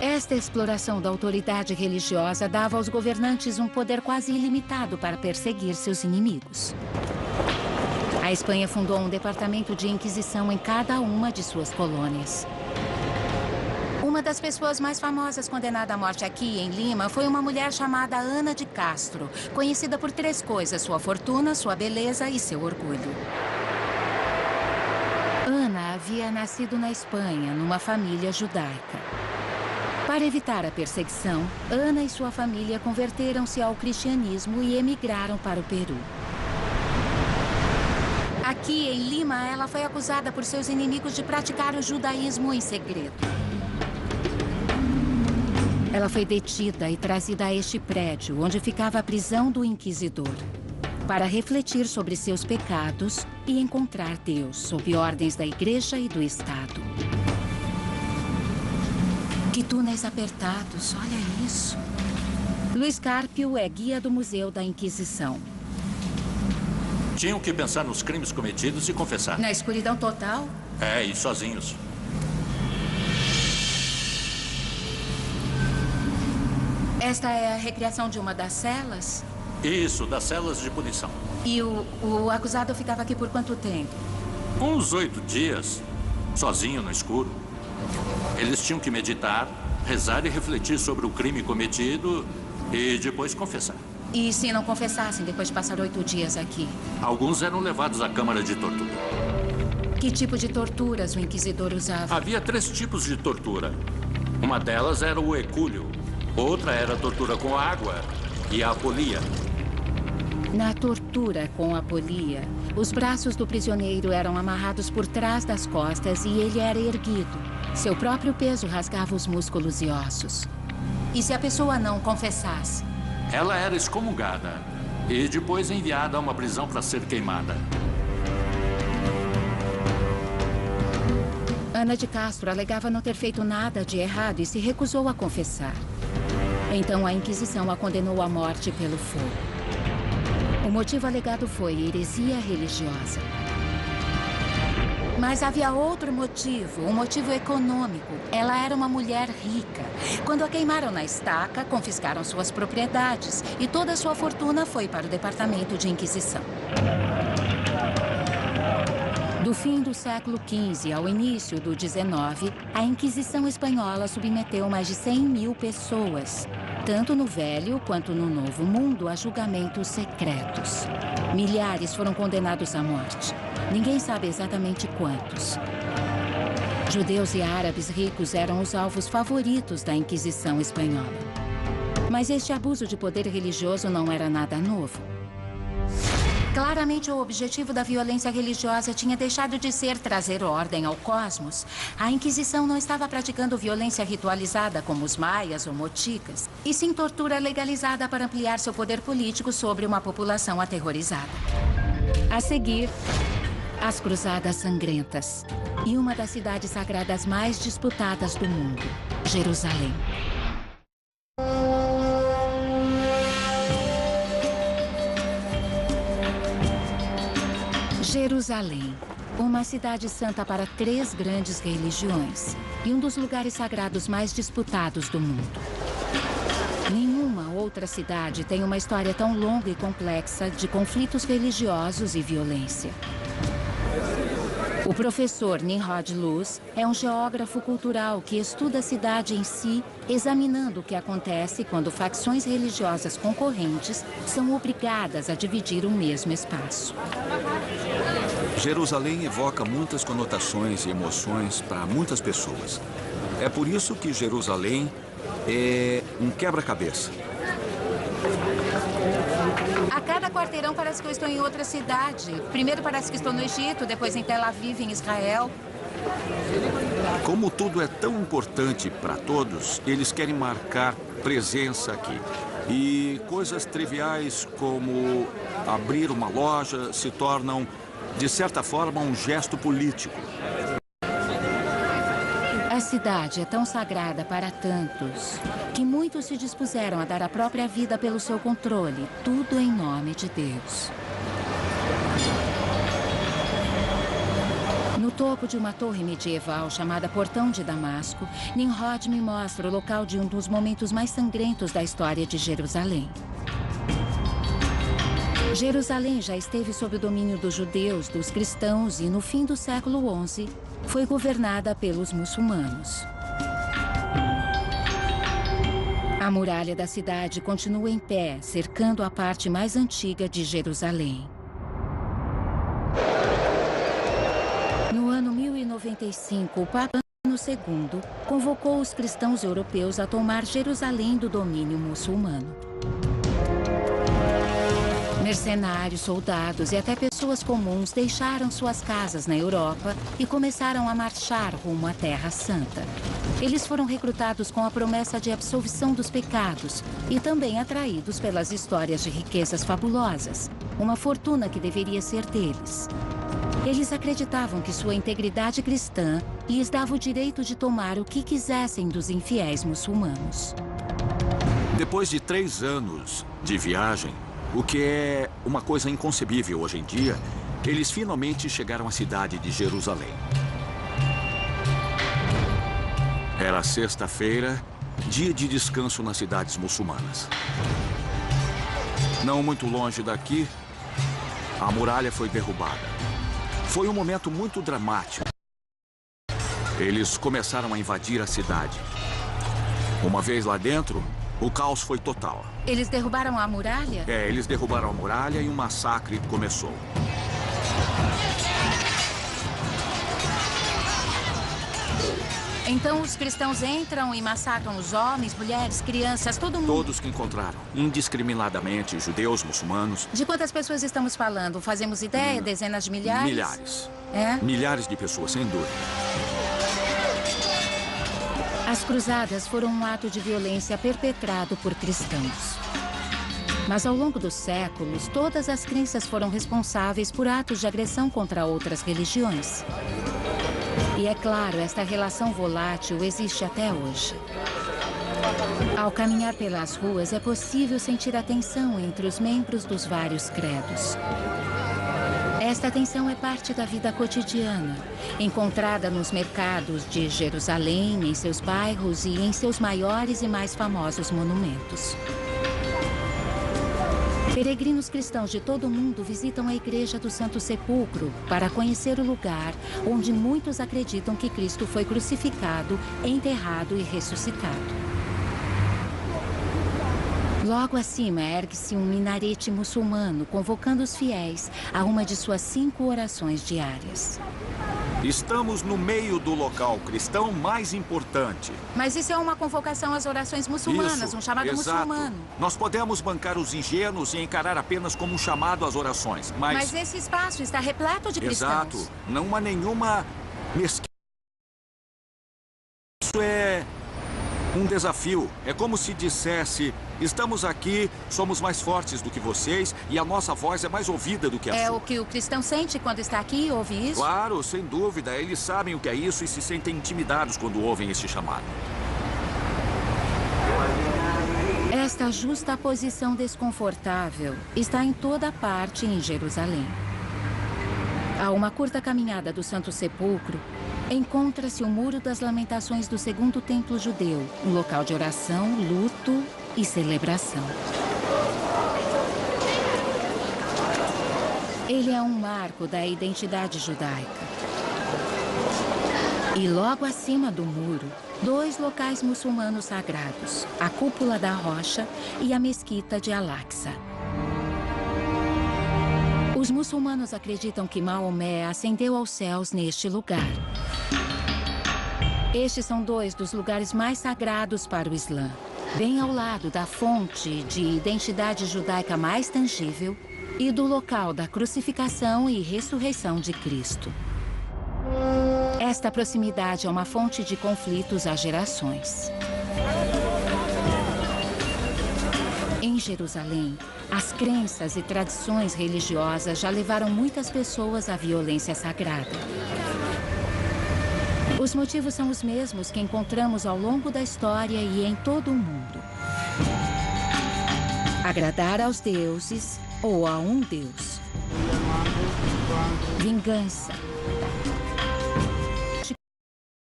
Esta exploração da autoridade religiosa dava aos governantes um poder quase ilimitado para perseguir seus inimigos. A Espanha fundou um departamento de inquisição em cada uma de suas colônias. Uma das pessoas mais famosas condenada à morte aqui em Lima foi uma mulher chamada Ana de Castro, conhecida por 3 coisas: sua fortuna, sua beleza e seu orgulho. Ana havia nascido na Espanha, numa família judaica. Para evitar a perseguição, Ana e sua família converteram-se ao cristianismo e emigraram para o Peru. Aqui em Lima, ela foi acusada por seus inimigos de praticar o judaísmo em segredo. Ela foi detida e trazida a este prédio, onde ficava a prisão do inquisidor, para refletir sobre seus pecados e encontrar Deus, sob ordens da Igreja e do Estado. Que túneis apertados, olha isso. Luiz Carpio é guia do Museu da Inquisição. Tinham que pensar nos crimes cometidos e confessar. Na escuridão total? É, e sozinhos. Esta é a recriação de uma das celas? Isso, das celas de punição. E o acusado ficava aqui por quanto tempo? Uns 8 dias, sozinho no escuro. Eles tinham que meditar, rezar e refletir sobre o crime cometido e depois confessar. E se não confessassem depois de passar 8 dias aqui? Alguns eram levados à câmara de tortura. Que tipo de torturas o inquisidor usava? Havia 3 tipos de tortura. Uma delas era o ecúlio. Outra era a tortura com água e a apolia. Na tortura com a apolia, os braços do prisioneiro eram amarrados por trás das costas e ele era erguido. Seu próprio peso rasgava os músculos e ossos. E se a pessoa não confessasse? Ela era excomungada e depois enviada a uma prisão para ser queimada. Ana de Castro alegava não ter feito nada de errado e se recusou a confessar. Então a Inquisição a condenou à morte pelo fogo. O motivo alegado foi heresia religiosa. Mas havia outro motivo, um motivo econômico. Ela era uma mulher rica. Quando a queimaram na estaca, confiscaram suas propriedades e toda a sua fortuna foi para o Departamento de Inquisição. Do fim do século XV ao início do XIX, a Inquisição espanhola submeteu mais de 100 mil pessoas, tanto no Velho quanto no Novo Mundo, a julgamentos secretos. Milhares foram condenados à morte. Ninguém sabe exatamente quantos. Judeus e árabes ricos eram os alvos favoritos da Inquisição espanhola. Mas este abuso de poder religioso não era nada novo. Claramente, o objetivo da violência religiosa tinha deixado de ser trazer ordem ao cosmos. A Inquisição não estava praticando violência ritualizada como os maias ou moticas, e sim tortura legalizada para ampliar seu poder político sobre uma população aterrorizada. A seguir, as Cruzadas Sangrentas e uma das cidades sagradas mais disputadas do mundo, Jerusalém. Jerusalém, uma cidade santa para 3 grandes religiões e um dos lugares sagrados mais disputados do mundo. Nenhuma outra cidade tem uma história tão longa e complexa de conflitos religiosos e violência. O professor Nimrod Luz é um geógrafo cultural que estuda a cidade em si, examinando o que acontece quando facções religiosas concorrentes são obrigadas a dividir o mesmo espaço. Jerusalém evoca muitas conotações e emoções para muitas pessoas. É por isso que Jerusalém é um quebra-cabeça. A cada quarteirão parece que eu estou em outra cidade. Primeiro parece que estou no Egito, depois em Tel Aviv, em Israel. Como tudo é tão importante para todos, eles querem marcar presença aqui. E coisas triviais como abrir uma loja se tornam, de certa forma, um gesto político. A cidade é tão sagrada para tantos que muitos se dispuseram a dar a própria vida pelo seu controle, tudo em nome de Deus. No topo de uma torre medieval chamada Portão de Damasco, Nimrod me mostra o local de um dos momentos mais sangrentos da história de Jerusalém. Jerusalém já esteve sob o domínio dos judeus, dos cristãos e, no fim do século XI, foi governada pelos muçulmanos. A muralha da cidade continua em pé, cercando a parte mais antiga de Jerusalém. No ano 1095, o Papa II convocou os cristãos europeus a tomar Jerusalém do domínio muçulmano. Mercenários, soldados e até pessoas comuns deixaram suas casas na Europa e começaram a marchar rumo à Terra Santa. Eles foram recrutados com a promessa de absolvição dos pecados e também atraídos pelas histórias de riquezas fabulosas, uma fortuna que deveria ser deles. Eles acreditavam que sua integridade cristã lhes dava o direito de tomar o que quisessem dos infiéis muçulmanos. Depois de 3 anos de viagem, o que é uma coisa inconcebível hoje em dia, eles finalmente chegaram à cidade de Jerusalém. Era sexta-feira, dia de descanso nas cidades muçulmanas. Não muito longe daqui, a muralha foi derrubada. Foi um momento muito dramático. Eles começaram a invadir a cidade. Uma vez lá dentro, o caos foi total. Eles derrubaram a muralha? Eles derrubaram a muralha e um massacre começou. Então os cristãos entram e massacram os homens, mulheres, crianças, todo mundo? Todos que encontraram, indiscriminadamente, judeus, muçulmanos. De quantas pessoas estamos falando? Fazemos ideia? Dezenas de milhares? Milhares. É? Milhares de pessoas, sem dúvida. As cruzadas foram um ato de violência perpetrado por cristãos. Mas ao longo dos séculos, todas as crenças foram responsáveis por atos de agressão contra outras religiões. E é claro, esta relação volátil existe até hoje. Ao caminhar pelas ruas, é possível sentir a tensão entre os membros dos vários credos. Esta tensão é parte da vida cotidiana, encontrada nos mercados de Jerusalém, em seus bairros e em seus maiores e mais famosos monumentos. Peregrinos cristãos de todo o mundo visitam a Igreja do Santo Sepulcro para conhecer o lugar onde muitos acreditam que Cristo foi crucificado, enterrado e ressuscitado. Logo acima ergue-se um minarete muçulmano, convocando os fiéis a uma de suas 5 orações diárias. Estamos no meio do local cristão mais importante. Mas isso é uma convocação às orações muçulmanas, Isso, um chamado exato. muçulmano. Nós podemos bancar os ingênuos e encarar apenas como um chamado às orações, Mas esse espaço está repleto de cristãos. Exato. Não há nenhuma mesquita. Isso é um desafio. É como se dissesse: estamos aqui, somos mais fortes do que vocês e a nossa voz é mais ouvida do que a sua. É o que o cristão sente quando está aqui e ouve isso? Claro, sem dúvida. Eles sabem o que é isso e se sentem intimidados quando ouvem esse chamado. Esta justa posição desconfortável está em toda parte em Jerusalém. A uma curta caminhada do Santo Sepulcro, encontra-se o Muro das Lamentações do Segundo Templo Judeu, um local de oração, luto e celebração. Ele é um marco da identidade judaica. E logo acima do muro, 2 locais muçulmanos sagrados, a Cúpula da Rocha e a Mesquita de Al-Aqsa. Os muçulmanos acreditam que Maomé ascendeu aos céus neste lugar. Estes são 2 dos lugares mais sagrados para o Islã, bem ao lado da fonte de identidade judaica mais tangível e do local da crucificação e ressurreição de Cristo. Esta proximidade é uma fonte de conflitos há gerações. Em Jerusalém, as crenças e tradições religiosas já levaram muitas pessoas à violência sagrada. Os motivos são os mesmos que encontramos ao longo da história e em todo o mundo. Agradar aos deuses ou a um deus. Vingança.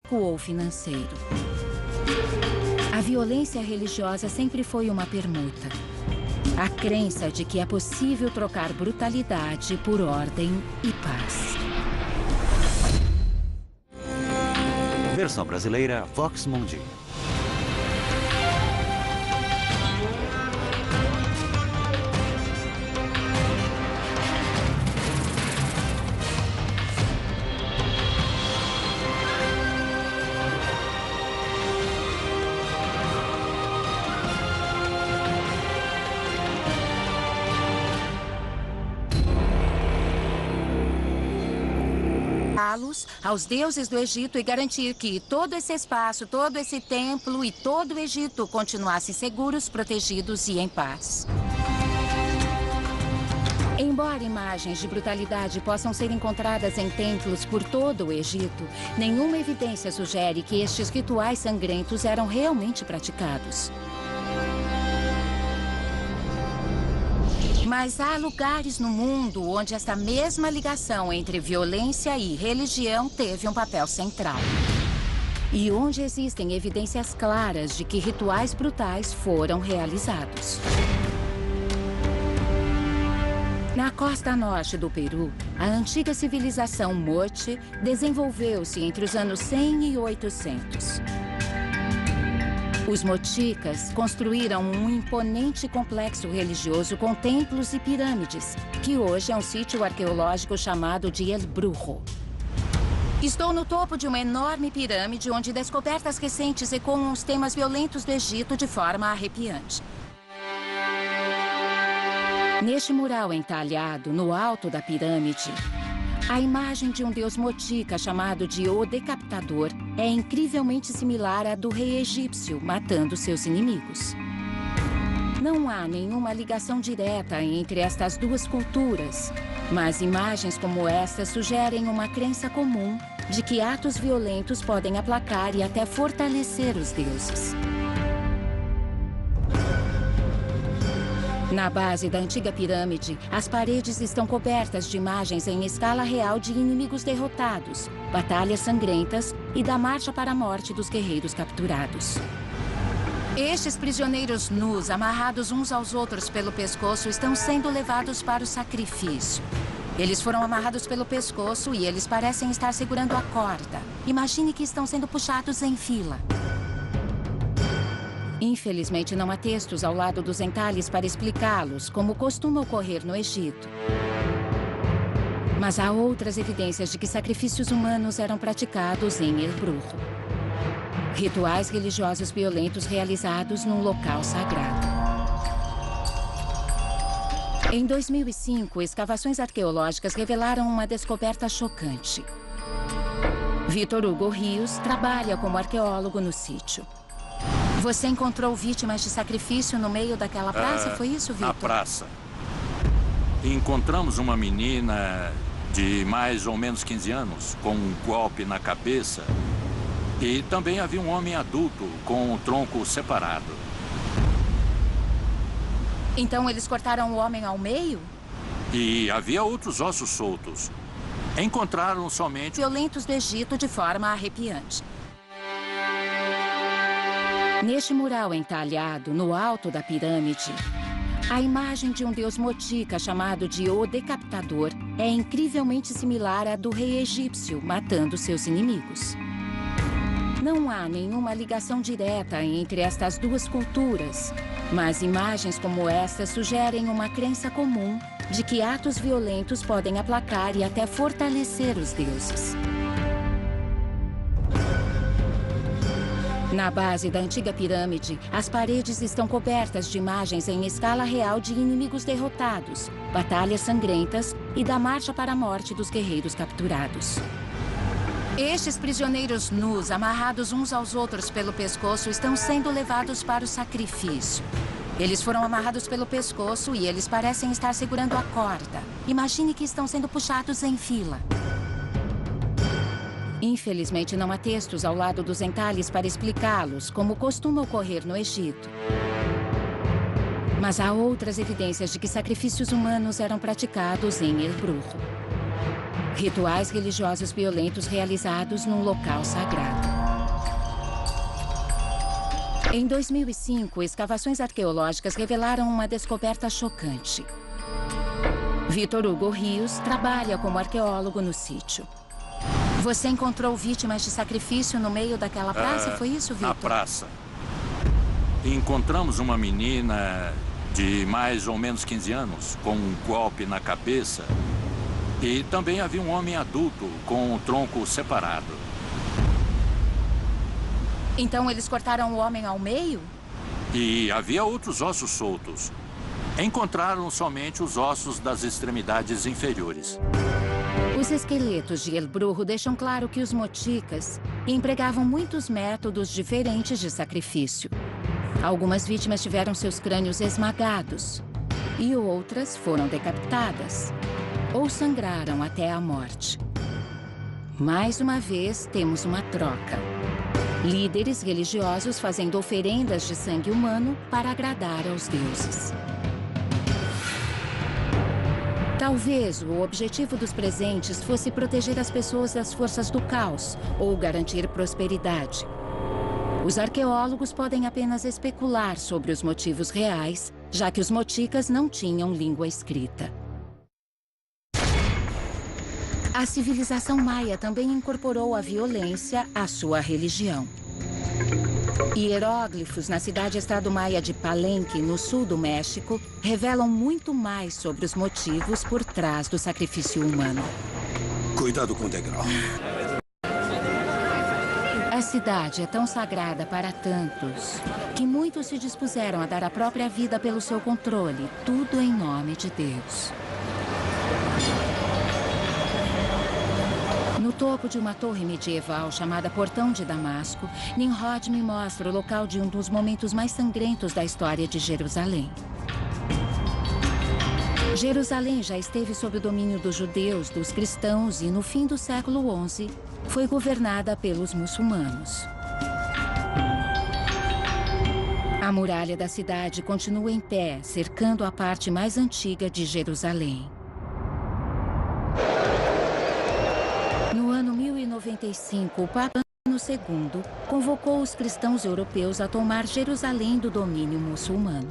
Ou financeiro. A violência religiosa sempre foi uma permuta. A crença de que é possível trocar brutalidade por ordem e paz. Versão brasileira, Vox Mundi. Aos deuses do Egito e garantir que todo esse espaço, todo esse templo e todo o Egito continuassem seguros, protegidos e em paz. Embora imagens de brutalidade possam ser encontradas em templos por todo o Egito, nenhuma evidência sugere que estes rituais sangrentos eram realmente praticados. Mas há lugares no mundo onde esta mesma ligação entre violência e religião teve um papel central. E onde existem evidências claras de que rituais brutais foram realizados. Na costa norte do Peru, a antiga civilização Moche desenvolveu-se entre os anos 100 e 800. Os mochicas construíram um imponente complexo religioso com templos e pirâmides, que hoje é um sítio arqueológico chamado de El Brujo. Estou no topo de uma enorme pirâmide onde descobertas recentes ecoam os temas violentos do Egito de forma arrepiante. Neste mural entalhado, no alto da pirâmide, a imagem de um deus mochica chamado de O Decapitador é incrivelmente similar à do rei egípcio, matando seus inimigos. Não há nenhuma ligação direta entre estas duas culturas, mas imagens como esta sugerem uma crença comum de que atos violentos podem aplacar e até fortalecer os deuses. Na base da antiga pirâmide, as paredes estão cobertas de imagens em escala real de inimigos derrotados, batalhas sangrentas e da marcha para a morte dos guerreiros capturados. Estes prisioneiros nus, amarrados uns aos outros pelo pescoço, estão sendo levados para o sacrifício. Eles foram amarrados pelo pescoço e eles parecem estar segurando a corda. Imagine que estão sendo puxados em fila. Infelizmente, não há textos ao lado dos entalhes para explicá-los, como costuma ocorrer no Egito. Mas há outras evidências de que sacrifícios humanos eram praticados em El Brujo. Rituais religiosos violentos realizados num local sagrado. Em 2005, escavações arqueológicas revelaram uma descoberta chocante. Vitor Hugo Rios trabalha como arqueólogo no sítio. Você encontrou vítimas de sacrifício no meio daquela praça? Foi isso, Vitor? Na praça. Encontramos uma menina de mais ou menos 15 anos, com um golpe na cabeça. E também havia um homem adulto com o tronco separado. Então eles cortaram o homem ao meio? E havia outros ossos soltos. Encontraram somente violentos do Egito de forma arrepiante. Neste mural entalhado, no alto da pirâmide, a imagem de um deus mochica chamado de O Decapitador é incrivelmente similar à do rei egípcio, matando seus inimigos. Não há nenhuma ligação direta entre estas duas culturas, mas imagens como esta sugerem uma crença comum de que atos violentos podem aplacar e até fortalecer os deuses. Na base da antiga pirâmide, as paredes estão cobertas de imagens em escala real de inimigos derrotados, batalhas sangrentas e da marcha para a morte dos guerreiros capturados. Estes prisioneiros nus, amarrados uns aos outros pelo pescoço, estão sendo levados para o sacrifício. Eles foram amarrados pelo pescoço e eles parecem estar segurando a corda. Imagine que estão sendo puxados em fila. Infelizmente, não há textos ao lado dos entalhes para explicá-los, como costuma ocorrer no Egito. Mas há outras evidências de que sacrifícios humanos eram praticados em El Brujo. Rituais religiosos violentos realizados num local sagrado. Em 2005, escavações arqueológicas revelaram uma descoberta chocante. Vitor Hugo Rios trabalha como arqueólogo no sítio. Você encontrou vítimas de sacrifício no meio daquela praça? Foi isso, Vitor? Na praça. Encontramos uma menina de mais ou menos 15 anos, com um golpe na cabeça. E também havia um homem adulto com o tronco separado. Então eles cortaram o homem ao meio? E havia outros ossos soltos. Encontraram somente os ossos das extremidades inferiores. Os esqueletos de El Brujo deixam claro que os mochicas empregavam muitos métodos diferentes de sacrifício. Algumas vítimas tiveram seus crânios esmagados e outras foram decapitadas ou sangraram até a morte. Mais uma vez, temos uma troca. Líderes religiosos fazendo oferendas de sangue humano para agradar aos deuses. Talvez o objetivo dos presentes fosse proteger as pessoas das forças do caos ou garantir prosperidade. Os arqueólogos podem apenas especular sobre os motivos reais, já que os mochicas não tinham língua escrita. A civilização maia também incorporou a violência à sua religião. Hieróglifos na cidade-estado maia de Palenque, no sul do México, revelam muito mais sobre os motivos por trás do sacrifício humano. Cuidado com o degrau. A cidade é tão sagrada para tantos que muitos se dispuseram a dar a própria vida pelo seu controle, tudo em nome de Deus. No topo de uma torre medieval chamada Portão de Damasco, Nimrod me mostra o local de um dos momentos mais sangrentos da história de Jerusalém. Jerusalém já esteve sob o domínio dos judeus, dos cristãos e, no fim do século XI, foi governada pelos muçulmanos. A muralha da cidade continua em pé, cercando a parte mais antiga de Jerusalém. No ano 1095, o Papa II convocou os cristãos europeus a tomar Jerusalém do domínio muçulmano.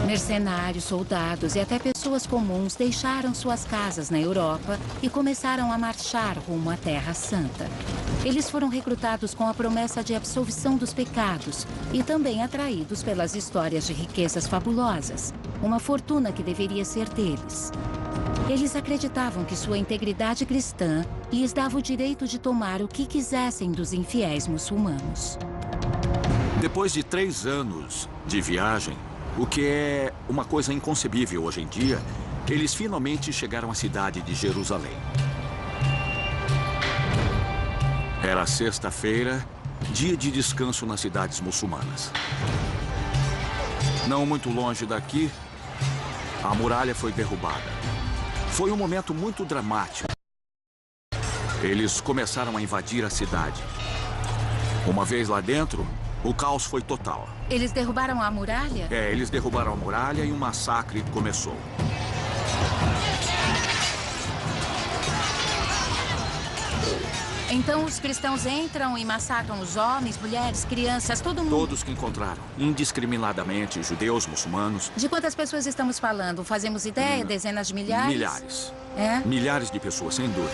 Mercenários, soldados e até pessoas comuns deixaram suas casas na Europa e começaram a marchar rumo à Terra Santa. Eles foram recrutados com a promessa de absolvição dos pecados e também atraídos pelas histórias de riquezas fabulosas, uma fortuna que deveria ser deles. Eles acreditavam que sua integridade cristã lhes dava o direito de tomar o que quisessem dos infiéis muçulmanos. Depois de 3 anos de viagem, o que é uma coisa inconcebível hoje em dia, eles finalmente chegaram à cidade de Jerusalém. Era sexta-feira, dia de descanso nas cidades muçulmanas. Não muito longe daqui, a muralha foi derrubada. Foi um momento muito dramático. Eles começaram a invadir a cidade. Uma vez lá dentro, o caos foi total. Eles derrubaram a muralha? Eles derrubaram a muralha e um massacre começou. Então os cristãos entram e massacram os homens, mulheres, crianças, todo mundo? Todos que encontraram, indiscriminadamente, judeus, muçulmanos. De quantas pessoas estamos falando? Fazemos ideia? Dezenas de milhares? Milhares. É? Milhares de pessoas, sem dúvida.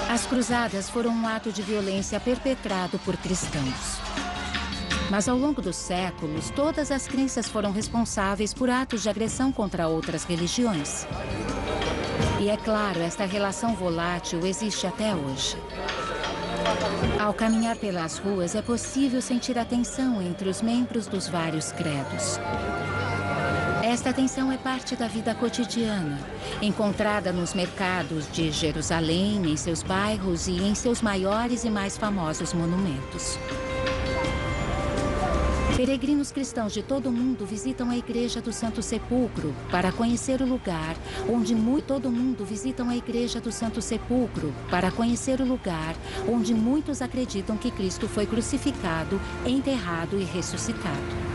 As cruzadas foram um ato de violência perpetrado por cristãos. Mas ao longo dos séculos, todas as crenças foram responsáveis por atos de agressão contra outras religiões. E é claro, esta relação volátil existe até hoje. Ao caminhar pelas ruas, é possível sentir a tensão entre os membros dos vários credos. Esta tensão é parte da vida cotidiana, encontrada nos mercados de Jerusalém, em seus bairros e em seus maiores e mais famosos monumentos. Peregrinos cristãos de todo o mundo visitam a Igreja do Santo Sepulcro para conhecer o lugar onde muitos acreditam que Cristo foi crucificado, enterrado e ressuscitado.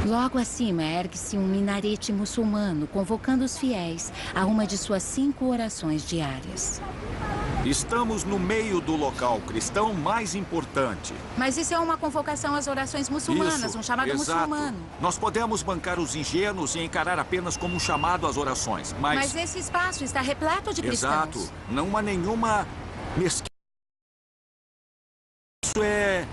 Logo acima ergue-se um minarete muçulmano convocando os fiéis a uma de suas 5 orações diárias. Estamos no meio do local cristão mais importante. Mas isso é uma convocação às orações muçulmanas, Isso, um chamado exato. muçulmano. Nós podemos bancar os ingênuos e encarar apenas como um chamado às orações, Mas esse espaço está repleto de cristãos. Exato. Não há nenhuma mesquita. Isso é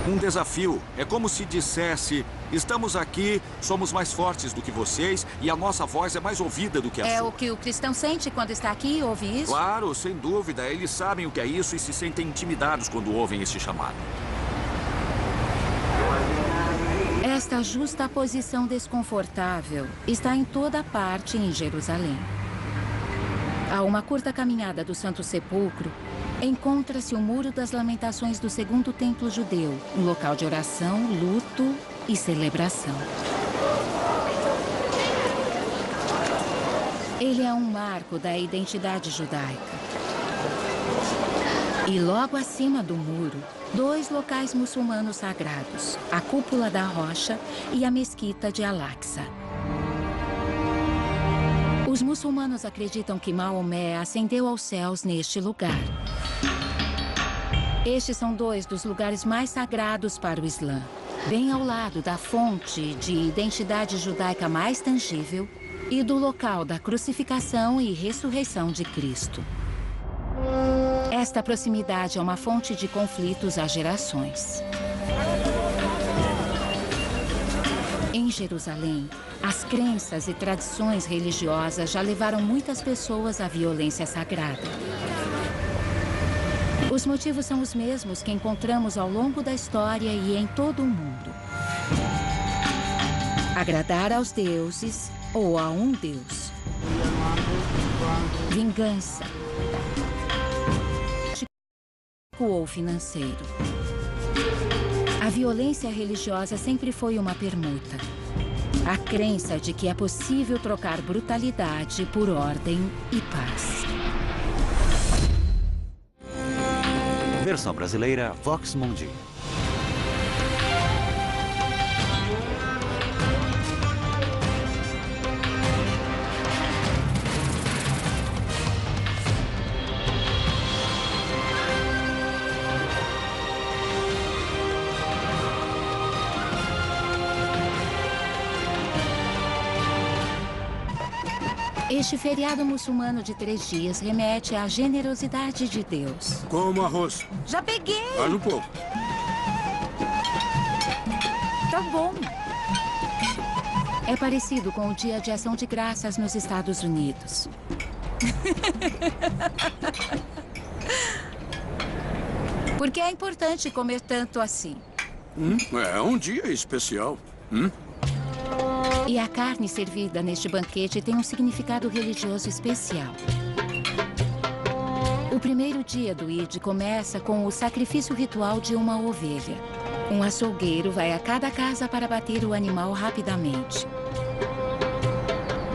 um desafio. É como se dissesse, estamos aqui, somos mais fortes do que vocês e a nossa voz é mais ouvida do que a sua. É o que o cristão sente quando está aqui e ouve isso? Claro, sem dúvida. Eles sabem o que é isso e se sentem intimidados quando ouvem esse chamado. Esta justa posição desconfortável está em toda parte em Jerusalém. A uma curta caminhada do Santo Sepulcro, encontra-se o Muro das Lamentações do Segundo Templo Judeu, um local de oração, luto e celebração. Ele é um marco da identidade judaica. E logo acima do muro, 2 locais muçulmanos sagrados, a Cúpula da Rocha e a Mesquita de Al-Aqsa. Os muçulmanos acreditam que Maomé ascendeu aos céus neste lugar. Estes são 2 dos lugares mais sagrados para o Islã. bem ao lado da fonte de identidade judaica mais tangível e do local da crucificação e ressurreição de Cristo. Esta proximidade é uma fonte de conflitos há gerações. Em Jerusalém, as crenças e tradições religiosas já levaram muitas pessoas à violência sagrada. Os motivos são os mesmos que encontramos ao longo da história e em todo o mundo. Agradar aos deuses ou a um Deus. Vingança. Ou financeiro. A violência religiosa sempre foi uma permuta. A crença de que é possível trocar brutalidade por ordem e paz. Versão brasileira, Vox Mundi. Este feriado muçulmano de 3 dias remete à generosidade de Deus. Como arroz. Já peguei! Mais um pouco. Tá bom. É parecido com o Dia de Ação de Graças nos Estados Unidos. Por que é importante comer tanto assim? É um dia especial. E a carne servida neste banquete tem um significado religioso especial. O primeiro dia do Eid começa com o sacrifício ritual de uma ovelha. Um açougueiro vai a cada casa para abater o animal rapidamente.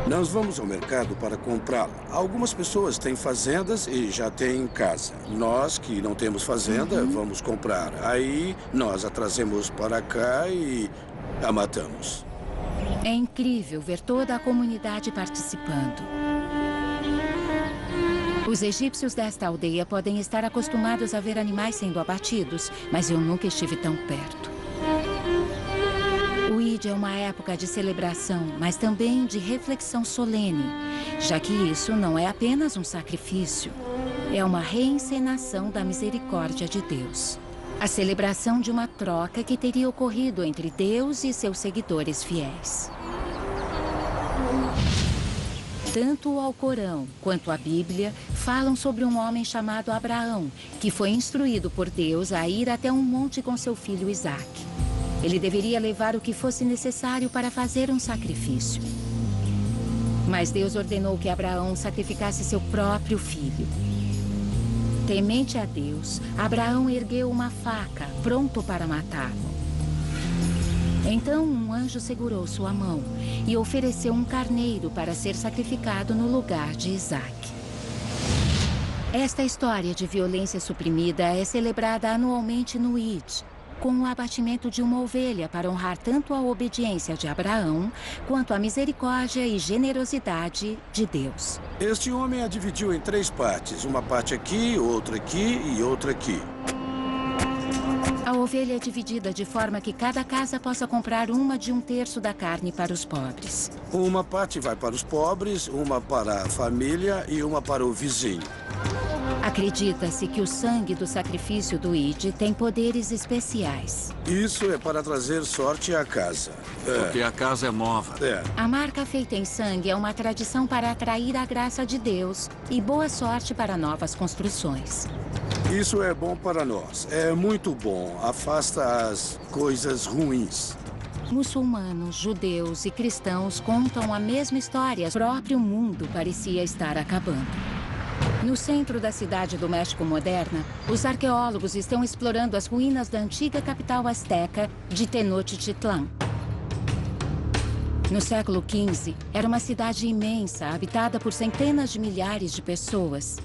Nós vamos ao mercado para comprá-la. Algumas pessoas têm fazendas e já têm casa. Nós, que não temos fazenda, vamos comprar. Aí, nós a trazemos para cá e a matamos. É incrível ver toda a comunidade participando. Os egípcios desta aldeia podem estar acostumados a ver animais sendo abatidos, mas eu nunca estive tão perto. O Eid é uma época de celebração, mas também de reflexão solene, já que isso não é apenas um sacrifício, é uma reencenação da misericórdia de Deus. A celebração de uma troca que teria ocorrido entre Deus e seus seguidores fiéis. Tanto o Alcorão quanto a Bíblia falam sobre um homem chamado Abraão, que foi instruído por Deus a ir até um monte com seu filho Isaac. Ele deveria levar o que fosse necessário para fazer um sacrifício. Mas Deus ordenou que Abraão sacrificasse seu próprio filho. Temente a Deus, Abraão ergueu uma faca, pronto para matá-lo. Então um anjo segurou sua mão e ofereceu um carneiro para ser sacrificado no lugar de Isaac. Esta história de violência suprimida é celebrada anualmente no Eid, com o abatimento de uma ovelha para honrar tanto a obediência de Abraão, quanto a misericórdia e generosidade de Deus. Este homem a dividiu em 3 partes. Uma parte aqui, outra aqui e outra aqui. A ovelha é dividida de forma que cada casa possa comprar uma de 1/3 da carne para os pobres. Uma parte vai para os pobres, uma para a família e uma para o vizinho. Acredita-se que o sangue do sacrifício do Eid tem poderes especiais. Isso é para trazer sorte à casa. Porque a casa é nova. A marca feita em sangue é uma tradição para atrair a graça de Deus e boa sorte para novas construções. Isso é bom para nós. É muito bom. Afasta as coisas ruins. Muçulmanos, judeus e cristãos contam a mesma história. O próprio mundo parecia estar acabando. No centro da cidade do México moderna, os arqueólogos estão explorando as ruínas da antiga capital asteca de Tenochtitlan. No século XV, era uma cidade imensa, habitada por centenas de milhares de pessoas,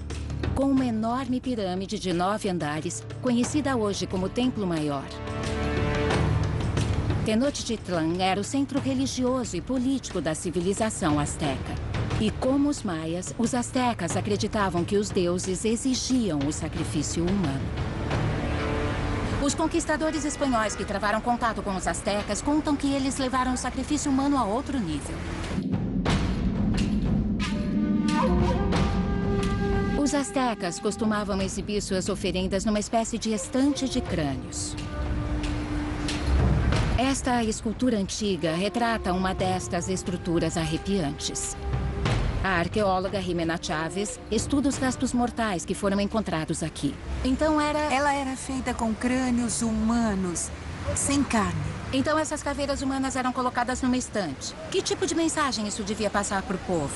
com uma enorme pirâmide de 9 andares, conhecida hoje como Templo Maior. Tenochtitlan era o centro religioso e político da civilização asteca. E como os maias, os astecas acreditavam que os deuses exigiam o sacrifício humano. Os conquistadores espanhóis que travaram contato com os astecas contam que eles levaram o sacrifício humano a outro nível. Os astecas costumavam exibir suas oferendas numa espécie de estante de crânios. Esta escultura antiga retrata uma destas estruturas arrepiantes. A arqueóloga Jimena Chávez estuda os restos mortais que foram encontrados aqui. Então Ela era feita com crânios humanos, sem carne. Então essas caveiras humanas eram colocadas numa estante. Que tipo de mensagem isso devia passar para o povo?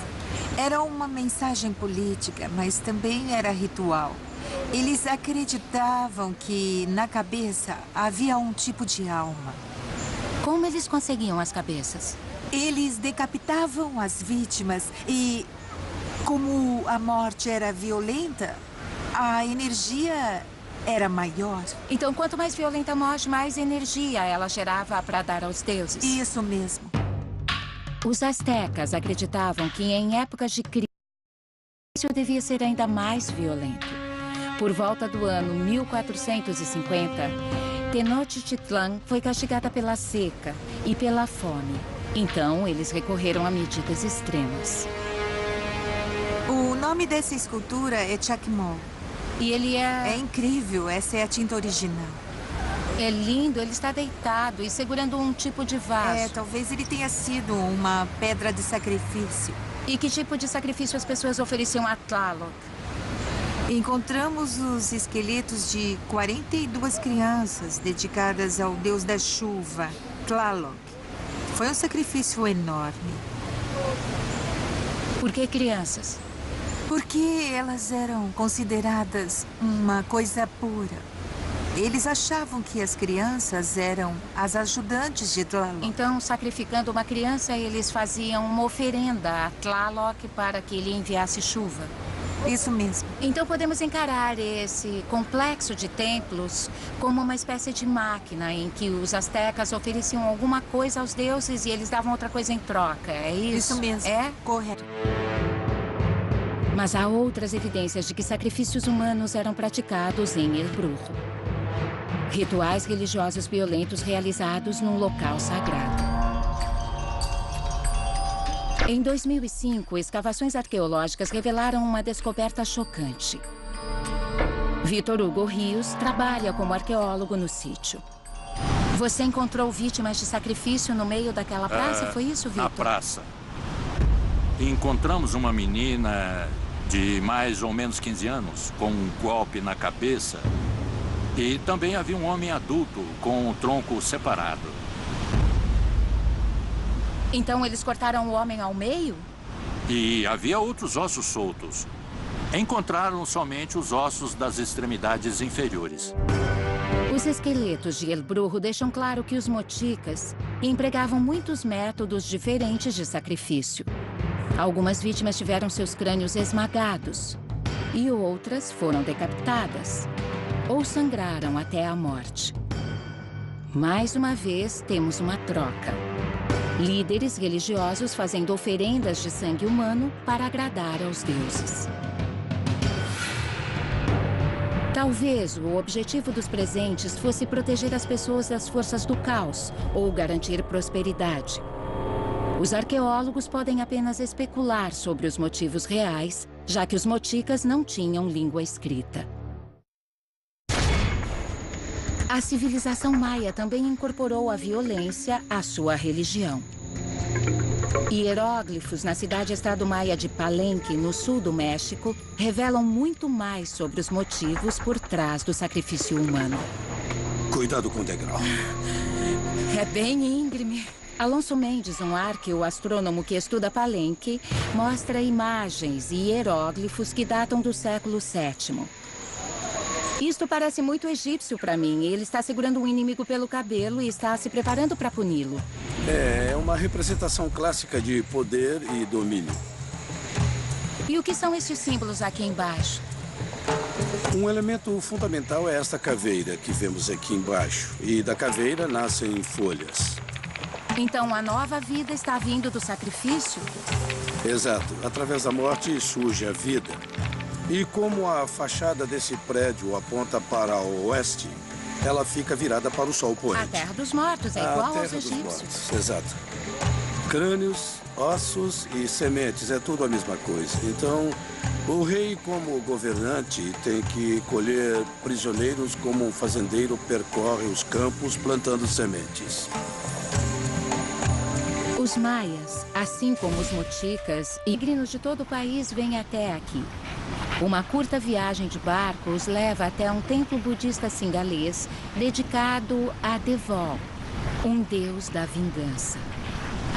Era uma mensagem política, mas também era ritual. Eles acreditavam que na cabeça havia um tipo de alma. Como eles conseguiam as cabeças? Eles decapitavam as vítimas e, como a morte era violenta, a energia era maior. Então, quanto mais violenta a morte, mais energia ela gerava para dar aos deuses. Isso mesmo. Os astecas acreditavam que em épocas de crise, isso devia ser ainda mais violento. Por volta do ano 1450, Tenochtitlan foi castigada pela seca e pela fome. Então, eles recorreram a medidas extremas. O nome dessa escultura é Chacmol. E ele É incrível, essa é a tinta original. É lindo, ele está deitado e segurando um tipo de vaso. Talvez ele tenha sido uma pedra de sacrifício. E que tipo de sacrifício as pessoas ofereciam a Tlaloc? Encontramos os esqueletos de 42 crianças dedicadas ao deus da chuva, Tlaloc. Foi um sacrifício enorme. Por que crianças? Porque elas eram consideradas uma coisa pura. Eles achavam que as crianças eram as ajudantes de Tlaloc. Então, sacrificando uma criança, eles faziam uma oferenda a Tlaloc para que ele enviasse chuva. Isso mesmo. Então, podemos encarar esse complexo de templos como uma espécie de máquina em que os astecas ofereciam alguma coisa aos deuses e eles davam outra coisa em troca. É isso? Isso mesmo. É? Correto. Mas há outras evidências de que sacrifícios humanos eram praticados em El Brujo. Rituais religiosos violentos realizados num local sagrado. Em 2005, escavações arqueológicas revelaram uma descoberta chocante. Vitor Hugo Rios trabalha como arqueólogo no sítio. Você encontrou vítimas de sacrifício no meio daquela praça? Foi isso, Vitor? Na praça. Encontramos uma menina de mais ou menos 15 anos, com um golpe na cabeça. E também havia um homem adulto com o tronco separado. Então eles cortaram o homem ao meio? E havia outros ossos soltos. Encontraram somente os ossos das extremidades inferiores. Os esqueletos de El Brujo deixam claro que os mochicas empregavam muitos métodos diferentes de sacrifício. Algumas vítimas tiveram seus crânios esmagados e outras foram decapitadas ou sangraram até a morte. Mais uma vez, temos uma troca. Líderes religiosos fazendo oferendas de sangue humano para agradar aos deuses. Talvez o objetivo dos presentes fosse proteger as pessoas das forças do caos ou garantir prosperidade. Os arqueólogos podem apenas especular sobre os motivos reais, já que os mochicas não tinham língua escrita. A civilização maia também incorporou a violência à sua religião. Hieróglifos na cidade-estado maia de Palenque, no sul do México, revelam muito mais sobre os motivos por trás do sacrifício humano. Cuidado com o degrau. É bem íngreme. Alonso Mendes, um arqueoastrônomo que estuda Palenque, mostra imagens e hieróglifos que datam do século VII. Isto parece muito egípcio para mim. Ele está segurando um inimigo pelo cabelo e está se preparando para puni-lo. É uma representação clássica de poder e domínio. E o que são esses símbolos aqui embaixo? Um elemento fundamental é esta caveira que vemos aqui embaixo. E da caveira nascem folhas. Então a nova vida está vindo do sacrifício? Exato. Através da morte surge a vida. E como a fachada desse prédio aponta para o oeste, ela fica virada para o sol A poente. Terra dos Mortos é A igual terra aos dos egípcios. mortos, exato. Crânios, ossos e sementes, é tudo a mesma coisa. Então, o rei, como governante, tem que colher prisioneiros como um fazendeiro percorre os campos plantando sementes. Os maias, assim como os moticas e peregrinos de todo o país vêm até aqui. Uma curta viagem de barco os leva até um templo budista singalês dedicado a Devol, um deus da vingança.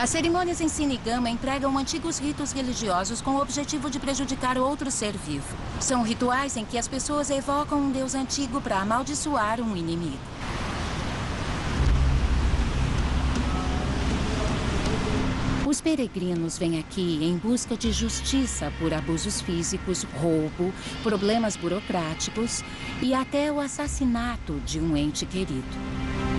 As cerimônias em Sinigama empregam antigos ritos religiosos com o objetivo de prejudicar outro ser vivo. São rituais em que as pessoas evocam um deus antigo para amaldiçoar um inimigo. Os peregrinos vêm aqui em busca de justiça por abusos físicos, roubo, problemas burocráticos e até o assassinato de um ente querido.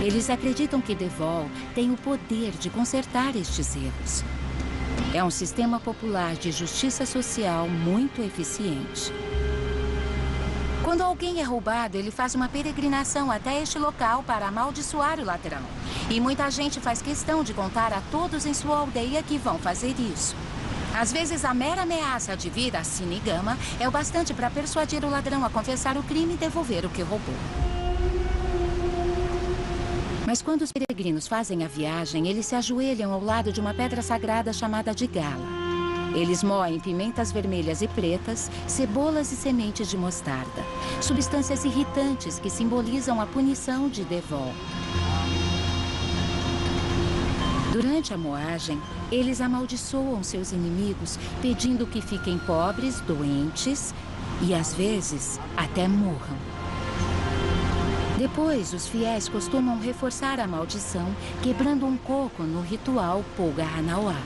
Eles acreditam que Devol tem o poder de consertar estes erros. É um sistema popular de justiça social muito eficiente. Quando alguém é roubado, ele faz uma peregrinação até este local para amaldiçoar o ladrão. E muita gente faz questão de contar a todos em sua aldeia que vão fazer isso. Às vezes, a mera ameaça de vir a Sinigama é o bastante para persuadir o ladrão a confessar o crime e devolver o que roubou. Mas quando os peregrinos fazem a viagem, eles se ajoelham ao lado de uma pedra sagrada chamada de Gala. Eles moem pimentas vermelhas e pretas, cebolas e sementes de mostarda, substâncias irritantes que simbolizam a punição de Devol. Durante a moagem, eles amaldiçoam seus inimigos, pedindo que fiquem pobres, doentes e, às vezes, até morram. Depois, os fiéis costumam reforçar a maldição, quebrando um coco no ritual Polga Hanauá.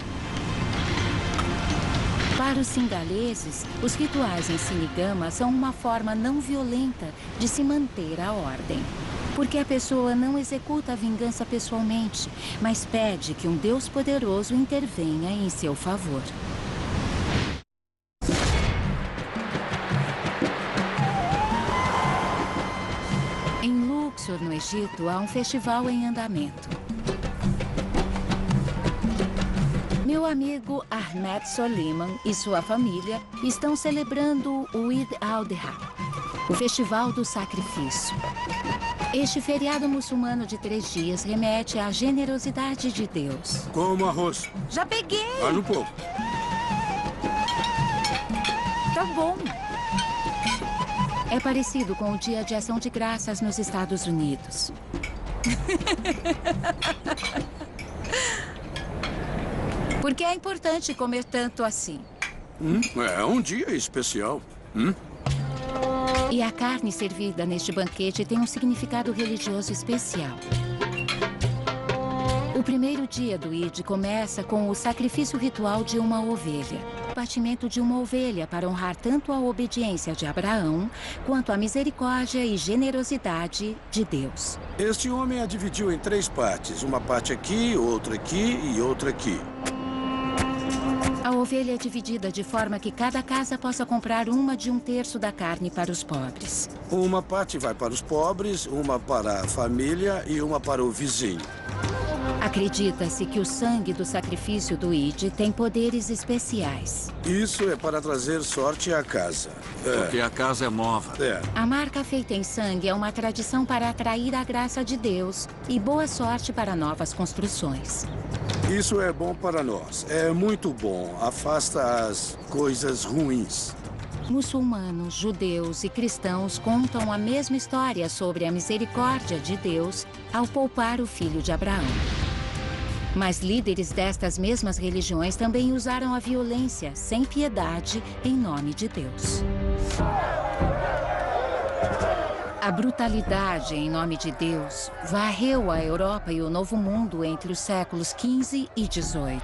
Para os singaleses, os rituais em Sinigama são uma forma não violenta de se manter a ordem. Porque a pessoa não executa a vingança pessoalmente, mas pede que um Deus poderoso intervenha em seu favor. Em Luxor, no Egito, há um festival em andamento. Meu amigo Ahmed Soliman e sua família estão celebrando o Eid al-Adha, o festival do sacrifício. Este feriado muçulmano de 3 dias remete à generosidade de Deus. Como arroz. Já peguei! Vai no pouco. Tá bom. É parecido com o Dia de Ação de Graças nos Estados Unidos. Por que é importante comer tanto assim? É um dia especial. E a carne servida neste banquete tem um significado religioso especial. O primeiro dia do Eid começa com o sacrifício ritual de uma ovelha. O batimento de uma ovelha para honrar tanto a obediência de Abraão, quanto a misericórdia e generosidade de Deus. Este homem a dividiu em 3 partes. Uma parte aqui, outra aqui e outra aqui. A ovelha é dividida de forma que cada casa possa comprar uma de 1/3 da carne para os pobres. Uma parte vai para os pobres, uma para a família e uma para o vizinho. Acredita-se que o sangue do sacrifício do Eid tem poderes especiais. Isso é para trazer sorte à casa. Porque a casa é nova. A marca feita em sangue é uma tradição para atrair a graça de Deus e boa sorte para novas construções. Isso é bom para nós. É muito bom. Afasta as coisas ruins. Muçulmanos, judeus e cristãos contam a mesma história sobre a misericórdia de Deus ao poupar o filho de Abraão. Mas líderes destas mesmas religiões também usaram a violência sem piedade em nome de Deus. A brutalidade em nome de Deus varreu a Europa e o Novo Mundo entre os séculos XV e XVIII.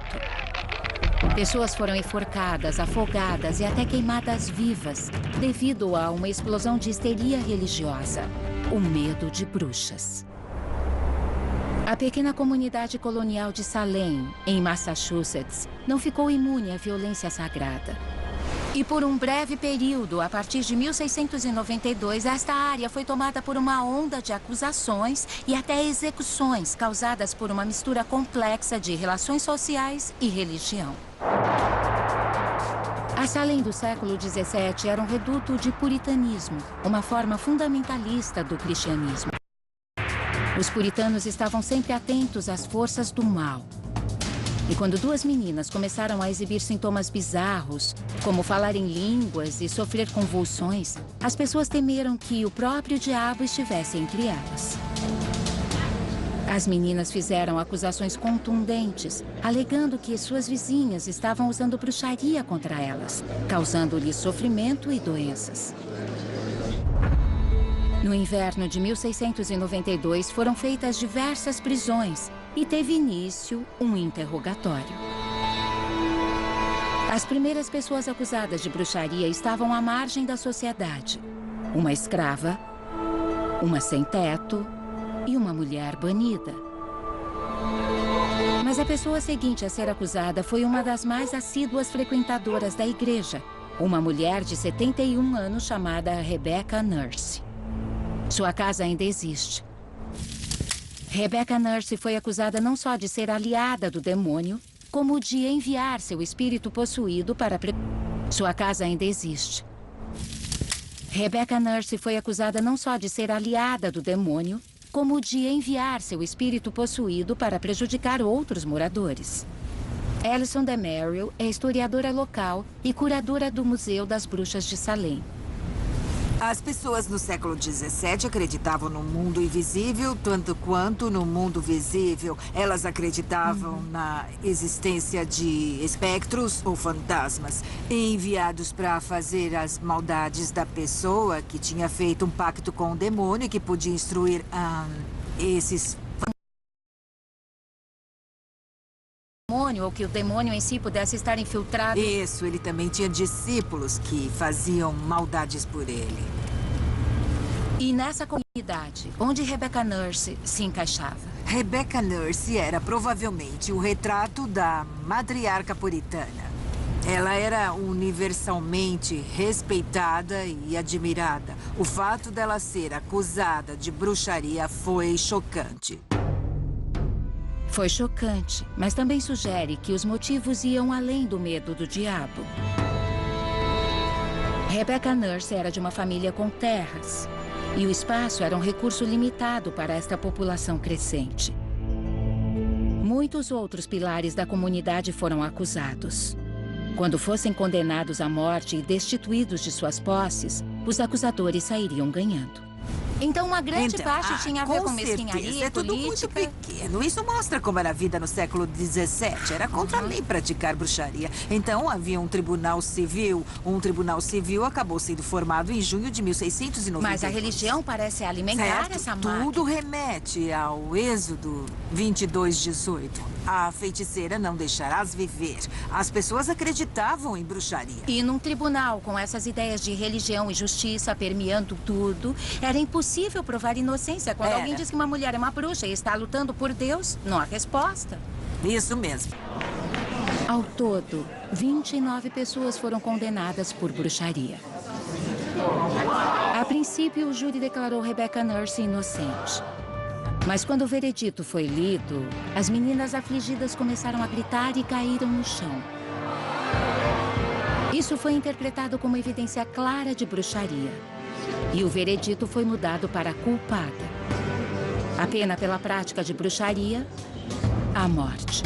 Pessoas foram enforcadas, afogadas e até queimadas vivas devido a uma explosão de histeria religiosa, o medo de bruxas. A pequena comunidade colonial de Salem, em Massachusetts, não ficou imune à violência sagrada. E por um breve período, a partir de 1692, esta área foi tomada por uma onda de acusações e até execuções causadas por uma mistura complexa de relações sociais e religião. A Salem do século XVII era um reduto de puritanismo, uma forma fundamentalista do cristianismo. Os puritanos estavam sempre atentos às forças do mal. E quando duas meninas começaram a exibir sintomas bizarros, como falar em línguas e sofrer convulsões, as pessoas temeram que o próprio diabo estivesse entre elas. As meninas fizeram acusações contundentes, alegando que suas vizinhas estavam usando bruxaria contra elas, causando-lhes sofrimento e doenças. No inverno de 1692, foram feitas diversas prisões e teve início um interrogatório. As primeiras pessoas acusadas de bruxaria estavam à margem da sociedade. Uma escrava, uma sem-teto e uma mulher banida. Mas a pessoa seguinte a ser acusada foi uma das mais assíduas frequentadoras da igreja, uma mulher de 71 anos chamada Rebecca Nurse. Sua casa ainda existe. Rebecca Nurse foi acusada não só de ser aliada do demônio, como de enviar seu espírito possuído para... Sua casa ainda existe. Rebecca Nurse foi acusada não só de ser aliada do demônio, como de enviar seu espírito possuído para prejudicar outros moradores. Alison DeMarrow é historiadora local e curadora do Museu das Bruxas de Salem. As pessoas no século XVII acreditavam no mundo invisível, tanto quanto no mundo visível. Elas acreditavam na existência de espectros ou fantasmas, enviados para fazer as maldades da pessoa que tinha feito um pacto com o demônio e que podia instruir esses demônio, ou que o demônio em si pudesse estar infiltrado. Isso, ele também tinha discípulos que faziam maldades por ele. E nessa comunidade, onde Rebecca Nurse se encaixava? Rebecca Nurse era provavelmente o retrato da matriarca puritana. Ela era universalmente respeitada e admirada. O fato dela ser acusada de bruxaria foi chocante. Foi chocante, mas também sugere que os motivos iam além do medo do diabo. Rebecca Nurse era de uma família com terras, e o espaço era um recurso limitado para esta população crescente. Muitos outros pilares da comunidade foram acusados. Quando fossem condenados à morte e destituídos de suas posses, os acusadores sairiam ganhando. Então, uma grande parte tinha a ver com mesquinharia e tudo muito pequeno. Isso mostra como era a vida no século XVII. Era contra a lei praticar bruxaria. Então, havia um tribunal civil. Um tribunal civil acabou sendo formado em junho de 1692. Mas a religião parece alimentar essa máquina. Tudo remete ao Êxodo 22:18. A feiticeira não deixarás viver. As pessoas acreditavam em bruxaria. E num tribunal com essas ideias de religião e justiça permeando tudo, era impossível provar inocência. Quando alguém diz que uma mulher é uma bruxa e está lutando por Deus, não há resposta. Isso mesmo. Ao todo, 29 pessoas foram condenadas por bruxaria. A princípio, o júri declarou Rebecca Nurse inocente. Mas quando o veredito foi lido, as meninas afligidas começaram a gritar e caíram no chão. Isso foi interpretado como evidência clara de bruxaria. E o veredito foi mudado para culpada. A pena pela prática de bruxaria, a morte.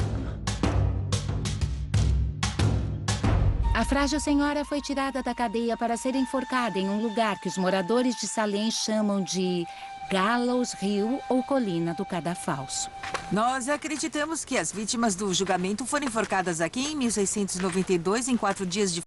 A frágil senhora foi tirada da cadeia para ser enforcada em um lugar que os moradores de Salem chamam de Gallows Hill ou Colina do Cadafalso. Nós acreditamos que as vítimas do julgamento foram enforcadas aqui em 1692 em 4 dias de